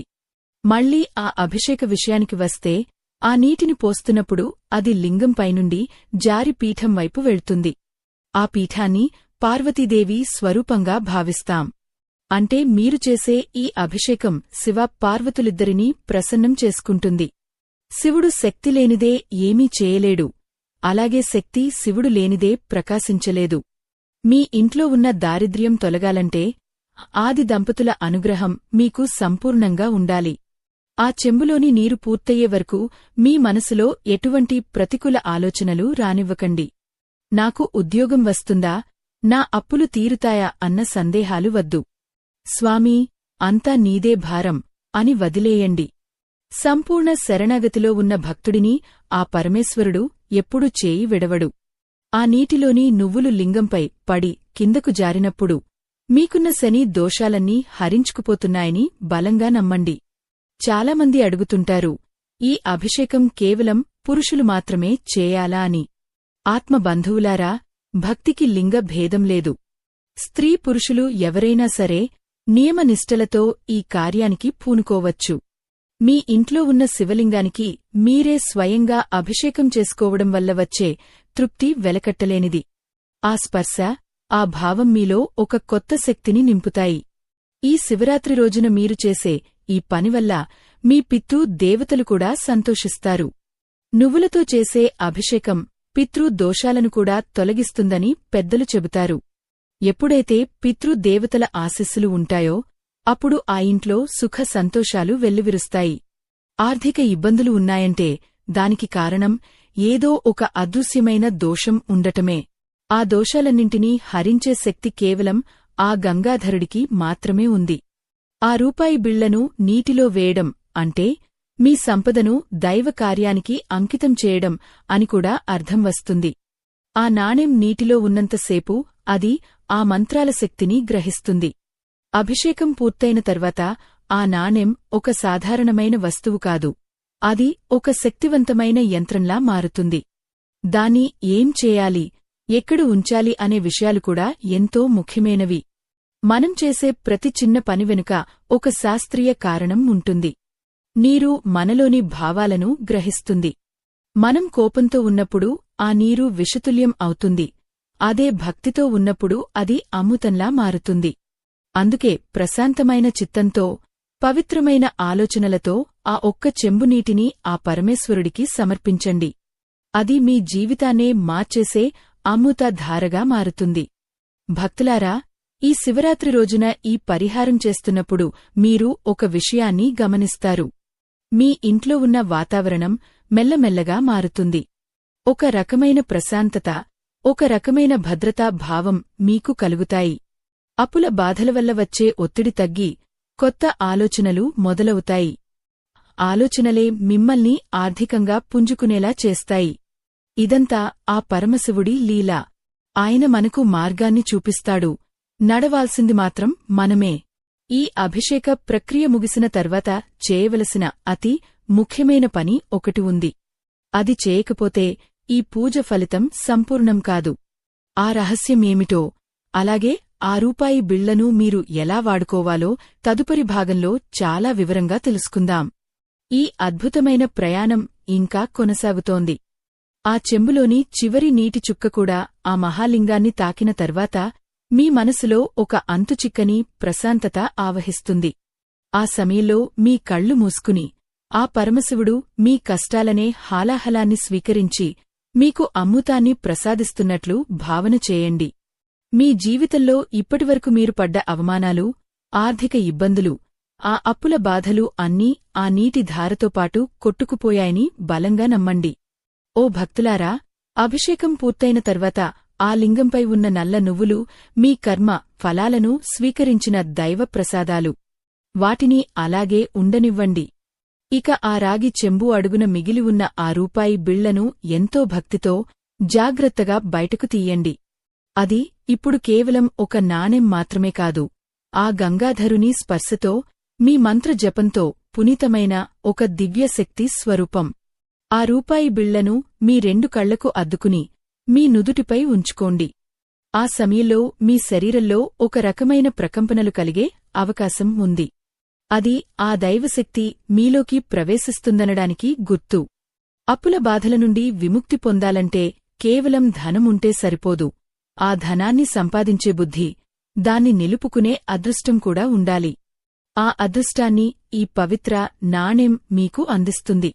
S1: మళ్లీ ఆ అభిషేక విషయానికి వస్తే, ఆ నీటిని పోస్తున్నప్పుడు అది లింగంపైనుండి జారి పీఠం వైపు వెళ్తుంది. ఆ పీఠాన్ని పార్వతీదేవి స్వరూపంగా భావిస్తాం. అంటే మీరు చేసే ఈ అభిషేకం శివ పార్వతులిద్దరినీ ప్రసన్నం చేసుకుంటుంది. శివుడు శక్తి లేనిదే ఏమీ చేయలేడు, అలాగే శక్తి శివుడు లేనిదే ప్రకాశించలేదు. మీ ఇంట్లో ఉన్న దారిద్ర్యం తొలగాలంటే ఆది దంపతుల అనుగ్రహం మీకు సంపూర్ణంగా ఉండాలి. ఆ చెంబులోని నీరు పూర్తయ్యే వరకు మీ మనసులో ఎటువంటి ప్రతికూల ఆలోచనలు రానివ్వకండి. నాకు ఉద్యోగం వస్తుందా, నా అప్పులు తీరుతాయా అన్న సందేహాలు వద్దు. స్వామీ, అంతా నీదే భారం అని వదిలేయండి. సంపూర్ణ శరణాగతిలో ఉన్న భక్తుడిని ఆ పరమేశ్వరుడు ఎప్పుడూ చేయి విడవడు. ఆ నీటిలోని నువ్వులు లింగంపై పడి కిందకు జారినప్పుడు మీకున్న శని దోషాలన్నీ హరించుకుపోతున్నాయని బలంగా నమ్మండి. చాలామంది అడుగుతుంటారు, ఈ అభిషేకం కేవలం పురుషులు మాత్రమే చేయాలా అని. ఆత్మబంధువులారా, భక్తికి లింగ భేదం లేదు. స్త్రీ పురుషులు ఎవరైనా సరే నియమనిష్టలతో ఈ కార్యానికి పూనుకోవచ్చు. మీ ఇంట్లో ఉన్న శివలింగానికి మీరే స్వయంగా అభిషేకం చేసుకోవడం వల్ల వచ్చే తృప్తి వెలకట్టలేనిది. ఆ స్పర్శ, ఆ భావం మీలో ఒక కొత్త శక్తిని నింపుతాయి. ఈ శివరాత్రి రోజున మీరు చేసే ఈ పనివల్ల మీ పితృ దేవతలు కూడా సంతోషిస్తారు. నువ్వులతో చేసే అభిషేకం పితృ దోషాలను కూడా తొలగిస్తుందని పెద్దలు చెబుతారు. ఎప్పుడైతే పితృ దేవతల ఆశీస్సులు ఉంటాయో అప్పుడు ఆ ఇంట్లో సుఖ సంతోషాలు వెల్లివిరుస్తాయి. ఆర్థిక ఇబ్బందులు ఉన్నాయంటే దానికి కారణం ఏదో ఒక అదృశ్యమైన దోషం ఉండటమే. ఆ దోషాలన్నింటినీ హరించే శక్తి కేవలం ఆ గంగాధరుడికి మాత్రమే ఉంది. ఆ రూపాయి బిళ్లను నీటిలో వేయడం అంటే మీ సంపదను దైవ కార్యానికి అంకితం చేయడం అని కూడా అర్థం వస్తుంది. ఆ నాణెం నీటిలో ఉన్నంతసేపు అది ఆ మంత్రాల శక్తిని గ్రహిస్తుంది. అభిషేకం పూర్తయిన తర్వాత ఆ నాణెం ఒక సాధారణమైన వస్తువు కాదు, అది ఒక శక్తివంతమైన యంత్రంలా మారుతుంది. దాన్ని ఏం చేయాలి, ఎక్కడ ఉంచాలి అనే విషయాలు కూడా ఎంతో ముఖ్యమైనవి. మనం చేసే ప్రతి చిన్న పని వెనుక ఒక శాస్త్రీయ కారణం ఉంటుంది. నీరు మనలోని భావాలను గ్రహిస్తుంది. మనం కోపంతో ఉన్నప్పుడు ఆ నీరు విషతుల్యం అవుతుంది. అదే భక్తితో ఉన్నప్పుడు అది అమృతంలా మారుతుంది. అందుకే ప్రశాంతమైన చిత్తంతో, పవిత్రమైన ఆలోచనలతో ఆ ఒక్క చెంబు నీటిని ఆ పరమేశ్వరుడికి సమర్పించండి. అది మీ జీవితాన్నే మార్చేసే అమృత ధారగా మారుతుంది. భక్తులారా, ఈ శివరాత్రి రోజున ఈ పరిహారం చేస్తున్నప్పుడు మీరు ఒక విషయాన్ని గమనిస్తారు. మీ ఇంట్లో ఉన్న వాతావరణం మెల్లమెల్లగా మారుతుంది. ఒక రకమైన ప్రశాంతత, ఒక రకమైన భద్రతా భావం మీకు కలుగుతాయి. అప్పుల బాధల వల్ల వచ్చే ఒత్తిడి తగ్గి కొత్త ఆలోచనలు మొదలవుతాయి. ఆలోచనలే మిమ్మల్ని ఆర్థికంగా పుంజుకునేలా చేస్తాయి. ఇదంతా ఆ పరమశివుడి లీల. ఆయన మనకు మార్గాన్ని చూపిస్తాడు. నడవాల్సింది మాత్రం మనమే. ఈ అభిషేక ప్రక్రియ ముగిసిన తర్వాత చేయవలసిన అతి ముఖ్యమైన పని ఒకటి ఉంది. అది చేయకపోతే ఈ పూజ ఫలితం సంపూర్ణం కాదు. ఆ రహస్యమేమిటో, అలాగే ఆ రూపాయి బిళ్లను మీరు ఎలా వాడుకోవాలో తదుపరి భాగంలో చాలా వివరంగా తెలుసుకుందాం. ఈ అద్భుతమైన ప్రయాణం ఇంకా కొనసాగుతోంది. ఆ చెంబులోని చివరి నీటి చుక్క కూడా ఆ మహాలింగాన్ని తాకిన తర్వాత మీ మనసులో ఒక అంతుచిక్కని ప్రశాంతత ఆవహిస్తుంది. ఆ సమయంలో మీ కళ్ళు మూసుకుని ఆ పరమశివుడు మీ కష్టాలనే హాలాహలాన్ని స్వీకరించి మీకు అమృతాన్ని ప్రసాదిస్తున్నట్లు భావన చేయండి. మీ జీవితంలో ఇప్పటివరకు మీరు పడ్డ అవమానాలు, ఆర్థిక ఇబ్బందులు, ఆ అప్పుల బాధలు అన్నీ ఆ నీటి ధారతోపాటు కొట్టుకుపోయాయని బలంగా నమ్మండి. ఓ భక్తులారా, అభిషేకం పూర్తయిన తర్వాత ఆ లింగంపై ఉన్న నల్ల నువ్వులు మీ కర్మ ఫలాలను స్వీకరించిన దైవ ప్రసాదాలు. వాటిని అలాగే ఉండనివ్వండి. ఇక ఆ రాగి చెంబు అడుగున మిగిలి ఉన్న ఆ రూపాయి బిళ్లను ఎంతో భక్తితో జాగ్రత్తగా బయటకు తీయండి. అది ఇప్పుడు కేవలం ఒక నాణెం మాత్రమే కాదు, ఆ గంగాధరుని స్పర్శతో, మీ మంత్ర జపంతో పునీతమైన ఒక దివ్యశక్తి స్వరూపం. ఆ రూపాయి బిళ్లను మీ 2 కళ్లకు అద్దుకుని మీ నుదుటిపై ఉంచుకోండి. ఆ సమయంలో మీ శరీరంలో ఒక రకమైన ప్రకంపనలు కలిగే అవకాశం ఉంది. అది ఆ దైవశక్తి మీలోకి ప్రవేశిస్తుందనడానికి గుర్తు. అప్పుల బాధల నుండి విముక్తి పొందాలంటే కేవలం ధనముంటే సరిపోదు. ఆ ధనాన్ని సంపాదించే బుద్ధి, దాన్ని నిలుపుకునే అదృష్టం కూడా ఉండాలి. ఆ అదృష్టాన్ని ఈ పవిత్ర నాణెం మీకు అందిస్తుంది.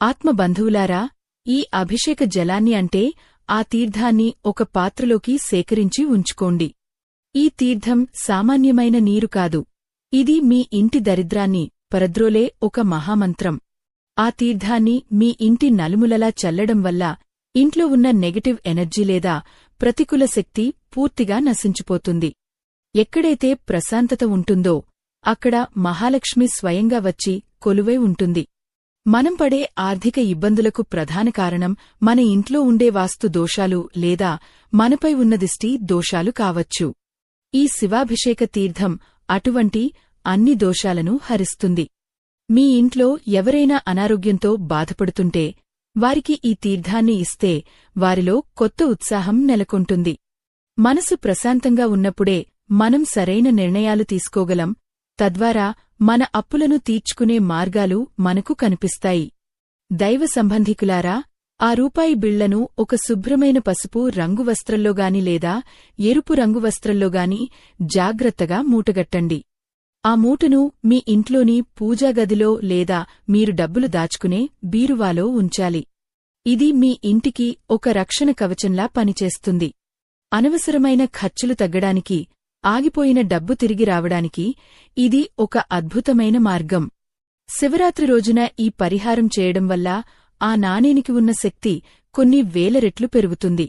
S1: ఆత్మబంధువులారా, ఈ అభిషేక జలాన్ని అంటే ఆ తీర్థాన్ని ఒక పాత్రలోకి సేకరించి ఉంచుకోండి. ఈ తీర్థం సామాన్యమైన నీరు కాదు. ఇది మీ ఇంటి దరిద్రాన్ని పరద్రోలే ఒక మహామంత్రం. ఆ తీర్థాన్ని మీ ఇంటి నలుములలా చల్లడం వల్ల ఇంట్లో ఉన్న నెగటివ్ ఎనర్జీ లేదా ప్రతికూల శక్తి పూర్తిగా నశించిపోతుంది. ఎక్కడైతే ప్రశాంతత ఉంటుందో అక్కడ మహాలక్ష్మి స్వయంగా వచ్చి కొలువై ఉంటుంది. మనం పడే ఆర్థిక ఇబ్బందులకు ప్రధాన కారణం మన ఇంట్లో ఉండే వాస్తు దోషాలు లేదా మనపై ఉన్న దిష్టి దోషాలు కావచ్చు. ఈ శివాభిషేక తీర్థం అటువంటి అన్ని దోషాలను హరిస్తుంది. మీ ఇంట్లో ఎవరైనా అనారోగ్యంతో బాధపడుతుంటే వారికి ఈ తీర్థాన్ని ఇస్తే వారిలో కొత్త ఉత్సాహం నెలకొంటుంది. మనసు ప్రశాంతంగా ఉన్నప్పుడే మనం సరైన నిర్ణయాలు తీసుకోగలం. తద్వారా మన అప్పులను తీర్చుకునే మార్గాలు మనకు కనిపిస్తాయి. దైవ సంబంధికులారా, ఆ రూపాయి బిళ్లను ఒక శుభ్రమైన పసుపు రంగు వస్త్రంలోగాని లేదా ఎరుపు రంగు వస్త్రంలోగాని జాగ్రత్తగా మూటగట్టండి. ఆ మూటను మీ ఇంట్లోని పూజాగదిలో లేదా మీరు డబ్బులు దాచుకునే బీరువాలో ఉంచాలి. ఇది మీ ఇంటికి ఒక రక్షణ కవచంలా పనిచేస్తుంది. అనవసరమైన ఖర్చులు తగ్గడానికి, ఆగిపోయిన డబ్బు తిరిగి రావడానికి ఇది ఒక అద్భుతమైన మార్గం. శివరాత్రి రోజున ఈ పరిహారం చేయడం వల్ల ఆ నాణేనికి ఉన్న శక్తి కొన్ని వేల రెట్లు పెరుగుతుంది.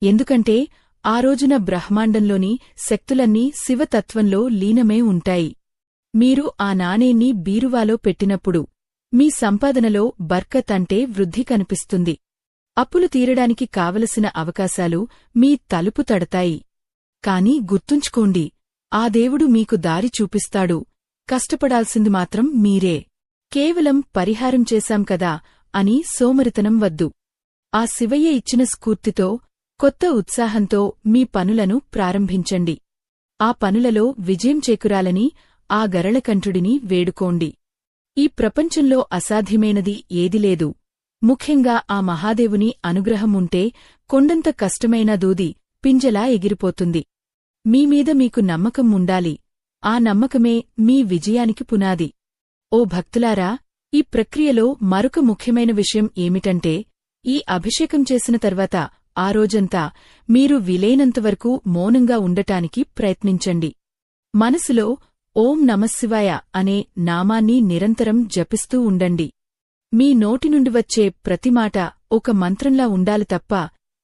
S1: ఎందుకంటే ఆ రోజున బ్రహ్మాండంలోని శక్తులన్నీ శివతత్వంలో లీనమే ఉంటాయి. మీరు ఆ నాణేన్ని బీరువాలో పెట్టినప్పుడు మీ సంపాదనలో బర్కత్ అంటే వృద్ధి కనిపిస్తుంది. అప్పులు తీరడానికి కావలసిన అవకాశాలు మీ తలుపు తడతాయి. కాని గుర్తుంచుకోండి, ఆ దేవుడు మీకు దారి చూపిస్తాడు. కష్టపడాల్సింది మాత్రం మీరే. కేవలం పరిహారం చేశాం కదా అని సోమరితనం వద్దు. ఆ శివయ్య ఇచ్చిన స్ఫూర్తితో, కొత్త ఉత్సాహంతో మీ పనులను ప్రారంభించండి. ఆ పనులలో విజయం చేకురాలని ఆ గరళకంఠుడిని వేడుకోండి. ఈ ప్రపంచంలో అసాధ్యమైనది ఏది లేదు. ముఖ్యంగా ఆ మహాదేవుని అనుగ్రహం ఉంటే కొండంత కష్టమైనా దూది పింజలా ఎగిరిపోతుంది. మీమీద మీకు నమ్మకం ఉండాలి. ఆ నమ్మకమే మీ విజయానికి పునాది. ఓ భక్తులారా, ఈ ప్రక్రియలో మరొక ముఖ్యమైన విషయం ఏమిటంటే, ఈ అభిషేకం చేసిన తర్వాత ఆ రోజంతా మీరు వీలైనంతవరకు మౌనంగా ఉండటానికి ప్రయత్నించండి. మనసులో ఓం నమఃశివాయ అనే నామాన్ని నిరంతరం జపిస్తూ ఉండండి. మీ నోటి నుండి వచ్చే ప్రతి మాట ఒక మంత్రంలా ఉండాలి తప్ప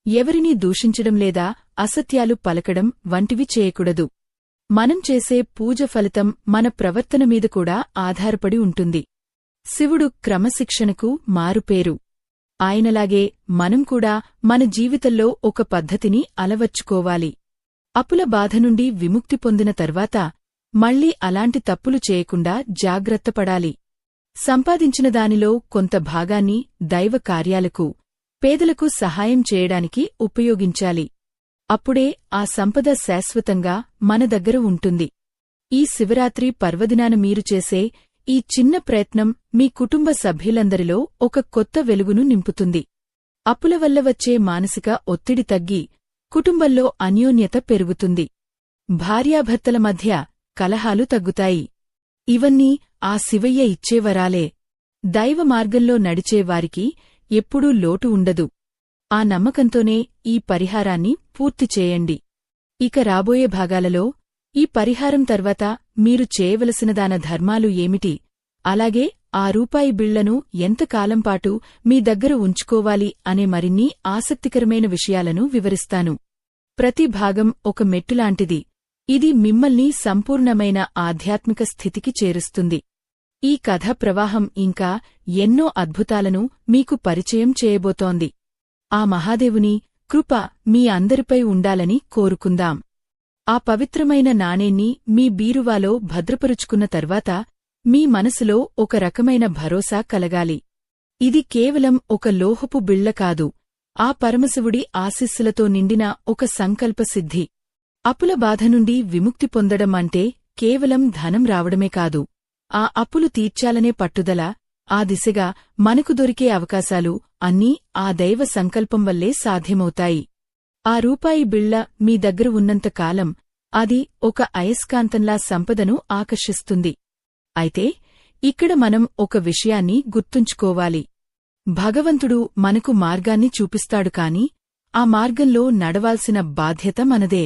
S1: ఎవరినీ దూషించడం లేదా అసత్యాలు పలకడం వంటివి చేయకూడదు. మనం చేసే పూజ ఫలితం మన ప్రవర్తన మీద కూడా ఆధారపడి ఉంటుంది. శివుడు క్రమశిక్షణకు మారుపేరు. ఆయనలాగే మనం కూడా మన జీవితంలో ఒక పద్ధతిని అలవర్చుకోవాలి. అప్పుల బాధ నుండి విముక్తి పొందిన తర్వాత మళ్లీ అలాంటి తప్పులు చేయకుండా జాగ్రత్తపడాలి. సంపాదించిన దానిలో కొంత భాగాన్ని దైవ కార్యాలకు, పేదలకు సహాయం చేయడానికి ఉపయోగించాలి. అప్పుడే ఆ సంపద శాశ్వతంగా మన దగ్గర ఉంటుంది. ఈ శివరాత్రి పర్వదినాన మీరు చేసే ఈ చిన్న ప్రయత్నం మీ కుటుంబ సభ్యులందరిలో ఒక కొత్త వెలుగును నింపుతుంది. అప్పుల వల్ల వచ్చే మానసిక ఒత్తిడి తగ్గి కుటుంబంలో అన్యోన్యత పెరుగుతుంది. భార్యాభర్తల మధ్య కలహాలు తగ్గుతాయి. ఇవన్నీ ఆ శివయ్య ఇచ్చేవరాలే. దైవ మార్గంలో నడిచే వారికి ఎప్పుడూ లోటు ఉండదు. ఆ నమ్మకంతోనే ఈ పరిహారాన్ని పూర్తి చేయండి. ఇక రాబోయే భాగాలలో ఈ పరిహారం తర్వాత మీరు చేయవలసిన దాన ధర్మాలు ఏమిటి, అలాగే ఆ రూపాయి బిళ్లను ఎంతకాలంపాటు మీ దగ్గర ఉంచుకోవాలి అనే మరిన్ని ఆసక్తికరమైన విషయాలను వివరిస్తాను. ప్రతి భాగం ఒక మెట్టులాంటిది. ఇది మిమ్మల్ని సంపూర్ణమైన ఆధ్యాత్మిక స్థితికి చేరుస్తుంది. ఈ కథ ప్రవాహం ఇంకా ఎన్నో అద్భుతాలను మీకు పరిచయం చేయబోతోంది. ఆ మహాదేవుని కృప మీ అందరిపై ఉండాలని కోరుకుందాం. ఆ పవిత్రమైన నాణేన్ని మీ బీరువాలో భద్రపరుచుకున్న తర్వాత మీ మనసులో ఒక రకమైన భరోసా కలగాలి. ఇది కేవలం ఒక లోహపు బిళ్ల కాదు, ఆ పరమశివుడి ఆశీస్సులతో నిండిన ఒక సంకల్పసిద్ధి. అప్పుల బాధ నుండి విముక్తి పొందడం అంటే కేవలం ధనం రావడమే కాదు, ఆ అప్పులు తీర్చాలనే పట్టుదల, ఆ దిశగా మనకు దొరికే అవకాశాలు అన్నీ ఆ దైవ సంకల్పం వల్లే సాధ్యమవుతాయి. ఆ రూపాయి బిళ్ల మీ దగ్గర ఉన్నంత కాలం అది ఒక అయస్కాంతంలా సంపదను ఆకర్షిస్తుంది. అయితే ఇక్కడ మనం ఒక విషయాన్ని గుర్తుంచుకోవాలి. భగవంతుడు మనకు మార్గాన్ని చూపిస్తాడు కాని ఆ మార్గంలో నడవాల్సిన బాధ్యత మనదే.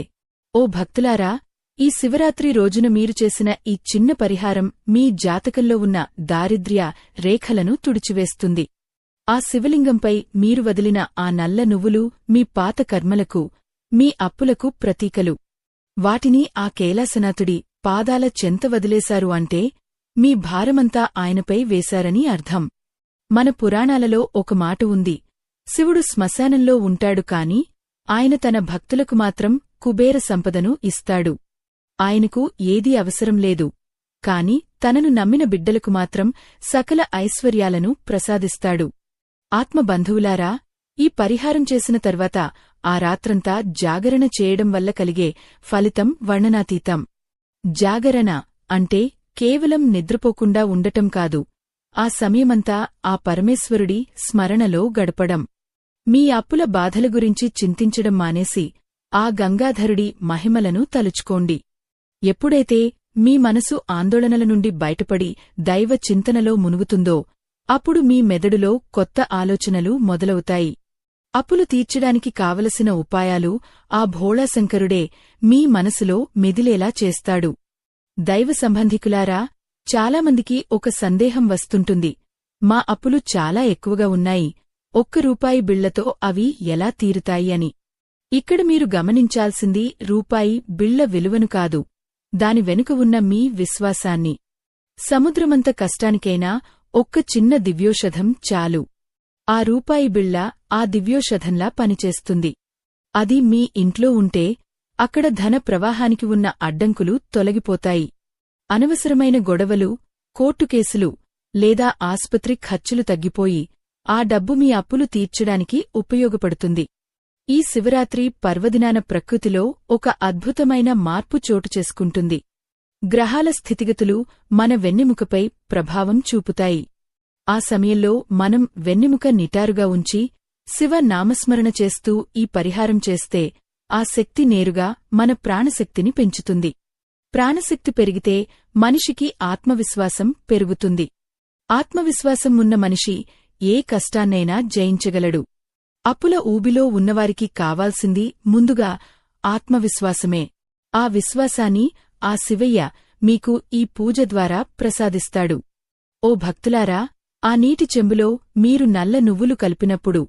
S1: ఓ భక్తులారా, ఈ శివరాత్రి రోజున మీరు చేసిన ఈ చిన్న పరిహారం మీ జాతకంలో ఉన్న దారిద్ర్య రేఖలను తుడిచివేస్తుంది. ఆ శివలింగంపై మీరు వదిలిన ఆ నల్ల నువ్వులు మీ పాత కర్మలకు, మీ అప్పులకు ప్రతీకలు. వాటిని ఆ కైలాసనాథుడి పాదాల చెంత వదిలేశారు అంటే మీ భారమంతా ఆయనపై వేశారని అర్థం. మన పురాణాలలో ఒక మాట ఉంది, శివుడు శ్మశానంలో ఉంటాడు కాని ఆయన తన భక్తులకు మాత్రం కుబేర సంపదను ఇస్తాడు. ఆయనకు ఏదీ అవసరం లేదు, కాని తనను నమ్మిన బిడ్డలకు మాత్రం సకల ఐశ్వర్యాలను ప్రసాదిస్తాడు. ఆత్మబంధువులారా, ఈ పరిహారం చేసిన తర్వాత ఆ రాత్రంతా జాగరణ చేయడం వల్ల కలిగే ఫలితం వర్ణనాతీతం. జాగరణ అంటే కేవలం నిద్రపోకుండా ఉండటం కాదు, ఆ సమయమంతా ఆ పరమేశ్వరుడి స్మరణలో గడపడం. మీ అప్పుల బాధల గురించి చింతించడం మానేసి ఆ గంగాధరుడి మహిమలను తలుచుకోండి. ఎప్పుడైతే మీ మనసు ఆందోళనల నుండి బయటపడి దైవ చింతనలో మునుగుతుందో అప్పుడు మీ మెదడులో కొత్త ఆలోచనలు మొదలవుతాయి. అప్పులు తీర్చడానికి కావలసిన ఉపాయాలు ఆ భోళాశంకరుడే మీ మనసులో మెదిలేలా చేస్తాడు. దైవ సంబంధికులారా, చాలామందికి ఒక సందేహం వస్తుంటుంది, మా అప్పులు చాలా ఎక్కువగా ఉన్నాయి, ₹1 బిళ్లతో అవి ఎలా తీరుతాయి అని. ఇక్కడ మీరు గమనించాల్సింది రూపాయి బిళ్ల విలువను కాదు, దాని వెనుక ఉన్న మీ విశ్వాసాన్ని. సముద్రమంత కష్టానికైనా ఒక్క చిన్న దివ్యోషధం చాలు. ఆ రూపాయి బిళ్ల ఆ దివ్యోషధంలా పనిచేస్తుంది. అది మీ ఇంట్లో ఉంటే అక్కడ ధన ప్రవాహానికి ఉన్న అడ్డంకులు తొలగిపోతాయి. అనవసరమైన గొడవలు, కోర్టు కేసులు లేదా ఆస్పత్రి ఖర్చులు తగ్గిపోయి ఆ డబ్బు మీ అప్పులు తీర్చడానికి ఉపయోగపడుతుంది. ఈ శివరాత్రి పర్వదినాన ప్రకృతిలో ఒక అద్భుతమైన మార్పు చోటు చేసుకుంటుంది. గ్రహాల స్థితిగతులు మన వెన్నెముకపై ప్రభావం చూపుతాయి. ఆ సమయంలో మనం వెన్నెముక నిటారుగా ఉంచి శివ నామస్మరణ చేస్తూ ఈ పరిహారం చేస్తే ఆ శక్తి నేరుగా మన ప్రాణశక్తిని పెంచుతుంది. ప్రాణశక్తి పెరిగితే మనిషికి ఆత్మవిశ్వాసం పెరుగుతుంది. ఆత్మవిశ్వాసం ఉన్న మనిషి ఏ కష్టాన్నైనా జయించగలడు. అప్పుల ఊబిలో ఉన్నవారికి కావాల్సింది ముందుగా ఆత్మవిశ్వాసమే. ఆ విశ్వాసాన్ని ఆ శివయ్య మీకు ఈ పూజ ద్వారా ప్రసాదిస్తాడు. ఓ భక్తులారా, ఆ నీటి చెంబులో మీరు నల్ల నువ్వులు కలిపినప్పుడు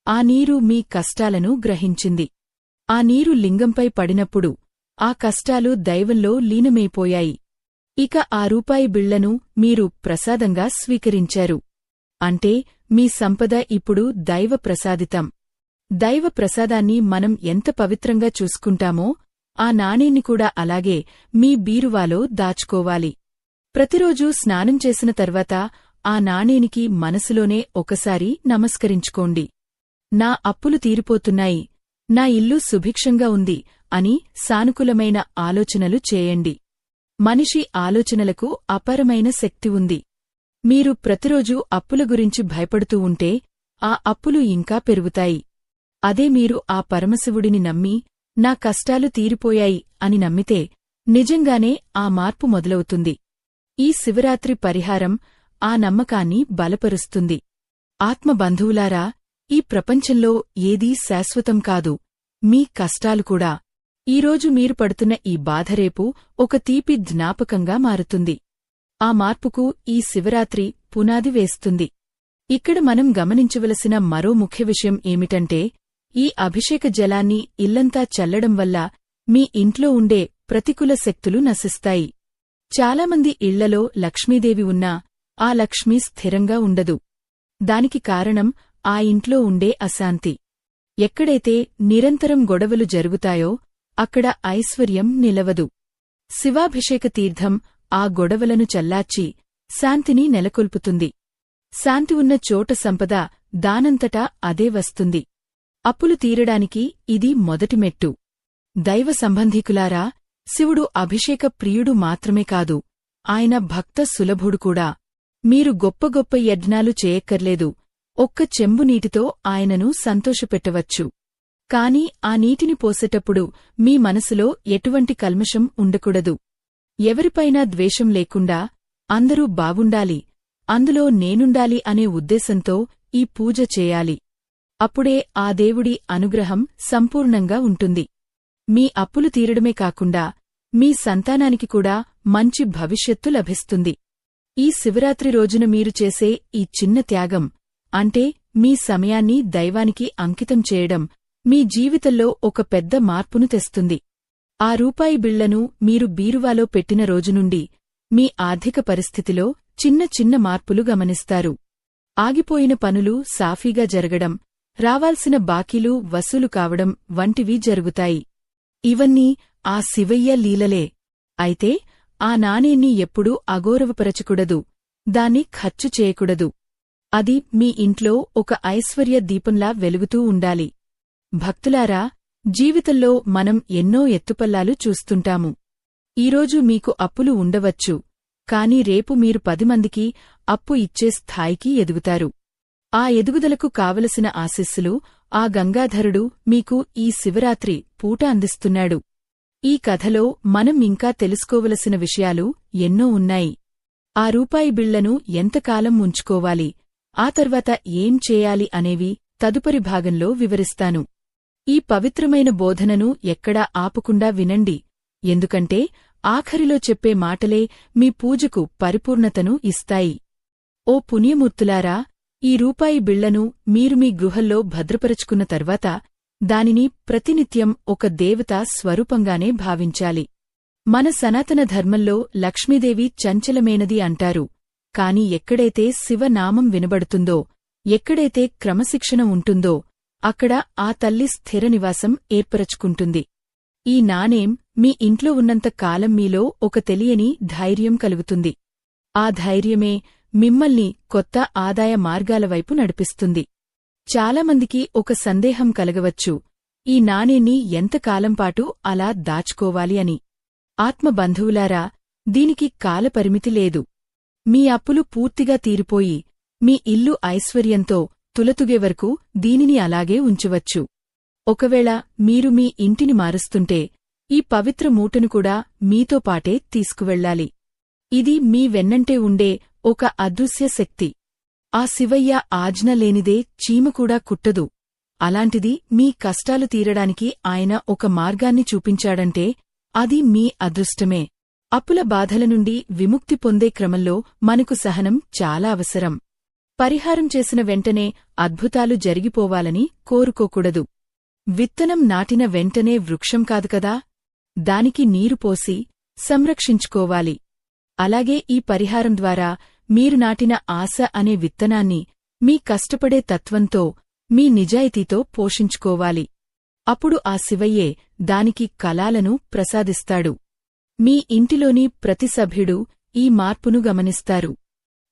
S1: ఆ నీరు మీ కష్టాలను గ్రహించింది. ఆ నీరు లింగంపై పడినప్పుడు ఆ కష్టాలు దైవంలో లీనమైపోయాయి. ఇక ఆ రూపాయి బిళ్లను మీరు ప్రసాదంగా స్వీకరించారు. అంటే మీ సంపద ఇప్పుడు దైవ ప్రసాదితం. దైవ ప్రసాదాన్ని మనం ఎంత పవిత్రంగా చూసుకుంటామో ఆ నాణేన్ని కూడా అలాగే మీ బీరువాలో దాచుకోవాలి. ప్రతిరోజూ స్నానం చేసిన తర్వాత ఆ నాణేనికి మనసులోనే ఒకసారి నమస్కరించుకోండి. నా అప్పులు తీరిపోతున్నాయి, నా ఇల్లు సుభిక్షంగా ఉంది అని సానుకూలమైన ఆలోచనలు చేయండి. మనిషి ఆలోచనలకు అపారమైన శక్తి ఉంది. మీరు ప్రతిరోజూ అప్పుల గురించి భయపడుతూ ఉంటే ఆ అప్పులు ఇంకా పెరుగుతాయి. అదే మీరు ఆ పరమశివుడిని నమ్మి నా కష్టాలు తీరిపోయాయి అని నమ్మితే నిజంగానే ఆ మార్పు మొదలవుతుంది. ఈ శివరాత్రి పరిహారం ఆ నమ్మకాన్ని బలపరుస్తుంది. ఆత్మబంధువులారా, ఈ ప్రపంచంలో ఏదీ శాశ్వతం కాదు, మీ కష్టాలు కూడా. ఈరోజు మీరు పడుతున్న ఈ బాధ రేపు ఒక తీపి జ్ఞాపకంగా మారుతుంది. ఆ మార్పుకు ఈ శివరాత్రి పునాది వేస్తుంది. ఇక్కడ మనం గమనించవలసిన మరో ముఖ్య విషయం ఏమిటంటే, ఈ అభిషేక జలాన్ని ఇల్లంతా చల్లడం వల్ల మీ ఇంట్లో ఉండే ప్రతికూల శక్తులు నశిస్తాయి. చాలామంది ఇళ్లలో లక్ష్మీదేవి ఉన్నా ఆ లక్ష్మి స్థిరంగా ఉండదు. దానికి కారణం ఆ ఇంట్లో ఉండే అశాంతి. ఎక్కడైతే నిరంతరం గొడవలు జరుగుతాయో అక్కడ ఐశ్వర్యం నిలవదు. శివాభిషేక తీర్థం ఆ గొడవలను చల్లార్చి శాంతిని నెలకొల్పుతుంది. శాంతి ఉన్న చోట సంపద దానంతటా అదే వస్తుంది. అప్పులు తీరడానికి ఇది మొదటి మెట్టు. దైవ సంబంధీకులారా, శివుడు అభిషేక ప్రియుడు మాత్రమే కాదు, ఆయన భక్త సులభుడు కూడా. మీరు గొప్ప గొప్ప యజ్ఞాలు చేయక్కర్లేదు, ఒక్క చెంబు నీటితో ఆయనను సంతోషపెట్టవచ్చు. కాని ఆ నీటిని పోసేటప్పుడు మీ మనసులో ఎటువంటి కల్మషం ఉండకూడదు. ఎవరిపైనా ద్వేషం లేకుండా అందరూ బాగుండాలి, అందులో నేనుండాలి అనే ఉద్దేశంతో ఈ పూజ చేయాలి. అప్పుడే ఆ దేవుడి అనుగ్రహం సంపూర్ణంగా ఉంటుంది. మీ అప్పులు తీరడమే కాకుండా మీ సంతానానికి కూడా మంచి భవిష్యత్తు లభిస్తుంది. ఈ శివరాత్రి రోజున మీరు చేసే ఈ చిన్న త్యాగం, అంటే మీ సమయాన్ని దైవానికి అంకితం చేయడం, మీ జీవితంలో ఒక పెద్ద మార్పును తెస్తుంది. ఆ రూపాయి బిళ్లను మీరు బీరువాలో పెట్టిన రోజునుండి మీ ఆర్థిక పరిస్థితిలో చిన్న చిన్న మార్పులు గమనిస్తారు. ఆగిపోయిన పనులు సాఫీగా జరగడం, రావాల్సిన బాకీలు వసూలు కావడం వంటివి జరుగుతాయి. ఇవన్నీ ఆ శివయ్య లీలలే. అయితే ఆ నాణేన్ని ఎప్పుడూ అగౌరవపరచకూడదు, దాన్ని ఖర్చు చేయకూడదు. అది మీ ఇంట్లో ఒక ఐశ్వర్య దీపంలా వెలుగుతూ ఉండాలి. భక్తులారా, జీవితంలో మనం ఎన్నో ఎత్తుపల్లాలు చూస్తుంటాము. ఈరోజు మీకు అప్పులు ఉండవచ్చు, కాని రేపు మీరు 10 మందికి అప్పు ఇచ్చే స్థాయికి ఎదుగుతారు. ఆ ఎదుగుదలకు కావలసిన ఆశీస్సులు ఆ గంగాధరుడు మీకు ఈ శివరాత్రి పూట అందిస్తున్నాడు. ఈ కథలో మనం ఇంకా తెలుసుకోవలసిన విషయాలు ఎన్నో ఉన్నాయి. ఆ రూపాయి బిళ్లను ఎంతకాలం ఉంచుకోవాలి, ఆ తర్వాత ఏం చేయాలి అనేవి తదుపరి భాగంలో వివరిస్తాను. ఈ పవిత్రమైన బోధనను ఎక్కడా ఆపకుండా వినండి, ఎందుకంటే ఆఖరిలో చెప్పే మాటలే మీ పూజకు పరిపూర్ణతను ఇస్తాయి. ఓ పుణ్యమూర్తులారా, ఈ రూపాయి బిళ్లను మీరు మీ గృహంలో భద్రపరుచుకున్న తర్వాత దానిని ప్రతినిత్యం ఒక దేవతా స్వరూపంగానే భావించాలి. మన సనాతన ధర్మంలో లక్ష్మీదేవి చంచలమైనది అంటారు. కాని ఎక్కడైతే శివనామం వినబడుతుందో, ఎక్కడైతే క్రమశిక్షణ ఉంటుందో అక్కడ ఆ తల్లి స్థిర నివాసం ఏర్పరచుకుంటుంది. ఈ నాణేం మీ ఇంట్లో ఉన్నంత కాలం మీలో ఒక తెలియని ధైర్యం కలుగుతుంది. ఆ ధైర్యమే మిమ్మల్ని కొత్త ఆదాయ మార్గాల వైపు నడిపిస్తుంది. చాలామందికి ఒక సందేహం కలగవచ్చు, ఈ నాణేన్ని ఎంతకాలంపాటు అలా దాచుకోవాలి అని. ఆత్మబంధువులారా, దీనికి కాలపరిమితి లేదు. మీ అప్పులు పూర్తిగా తీరిపోయి మీ ఇల్లు ఐశ్వర్యంతో తులతుగే వరకు దీనిని అలాగే ఉంచవచ్చు. ఒకవేళ మీరు మీ ఇంటిని మారుస్తుంటే ఈ పవిత్ర మూటను కూడా మీతో పాటే తీసుకువెళ్ళాలి. ఇది మీ వెన్నంటే ఉండే ఒక అదృశ్య శక్తి. ఆ శివయ్య ఆజ్ఞ లేనిదే చీమకూడా కుట్టదు. అలాంటిది మీ కష్టాలు తీరడానికి ఆయన ఒక మార్గాన్ని చూపించాడంటే అది మీ అదృష్టమే. అప్పుల బాధల నుండి విముక్తి పొందే క్రమంలో మనకు సహనం చాలా అవసరం. పరిహారం చేసిన వెంటనే అద్భుతాలు జరిగిపోవాలని కోరుకోకూడదు. విత్తనం నాటిన వెంటనే వృక్షం కాదు కదా, దానికి నీరు పోసి సంరక్షించుకోవాలి. అలాగే ఈ పరిహారం ద్వారా మీరు నాటిన ఆశ అనే విత్తనాన్ని మీ కష్టపడే తత్వంతో, మీ నిజాయితీతో పోషించుకోవాలి. అప్పుడు ఆ శివయ్యే దానికి కళాలను ప్రసాదిస్తాడు. మీ ఇంటిలోని ప్రతి సభ్యుడు ఈ మార్పును గమనిస్తారు.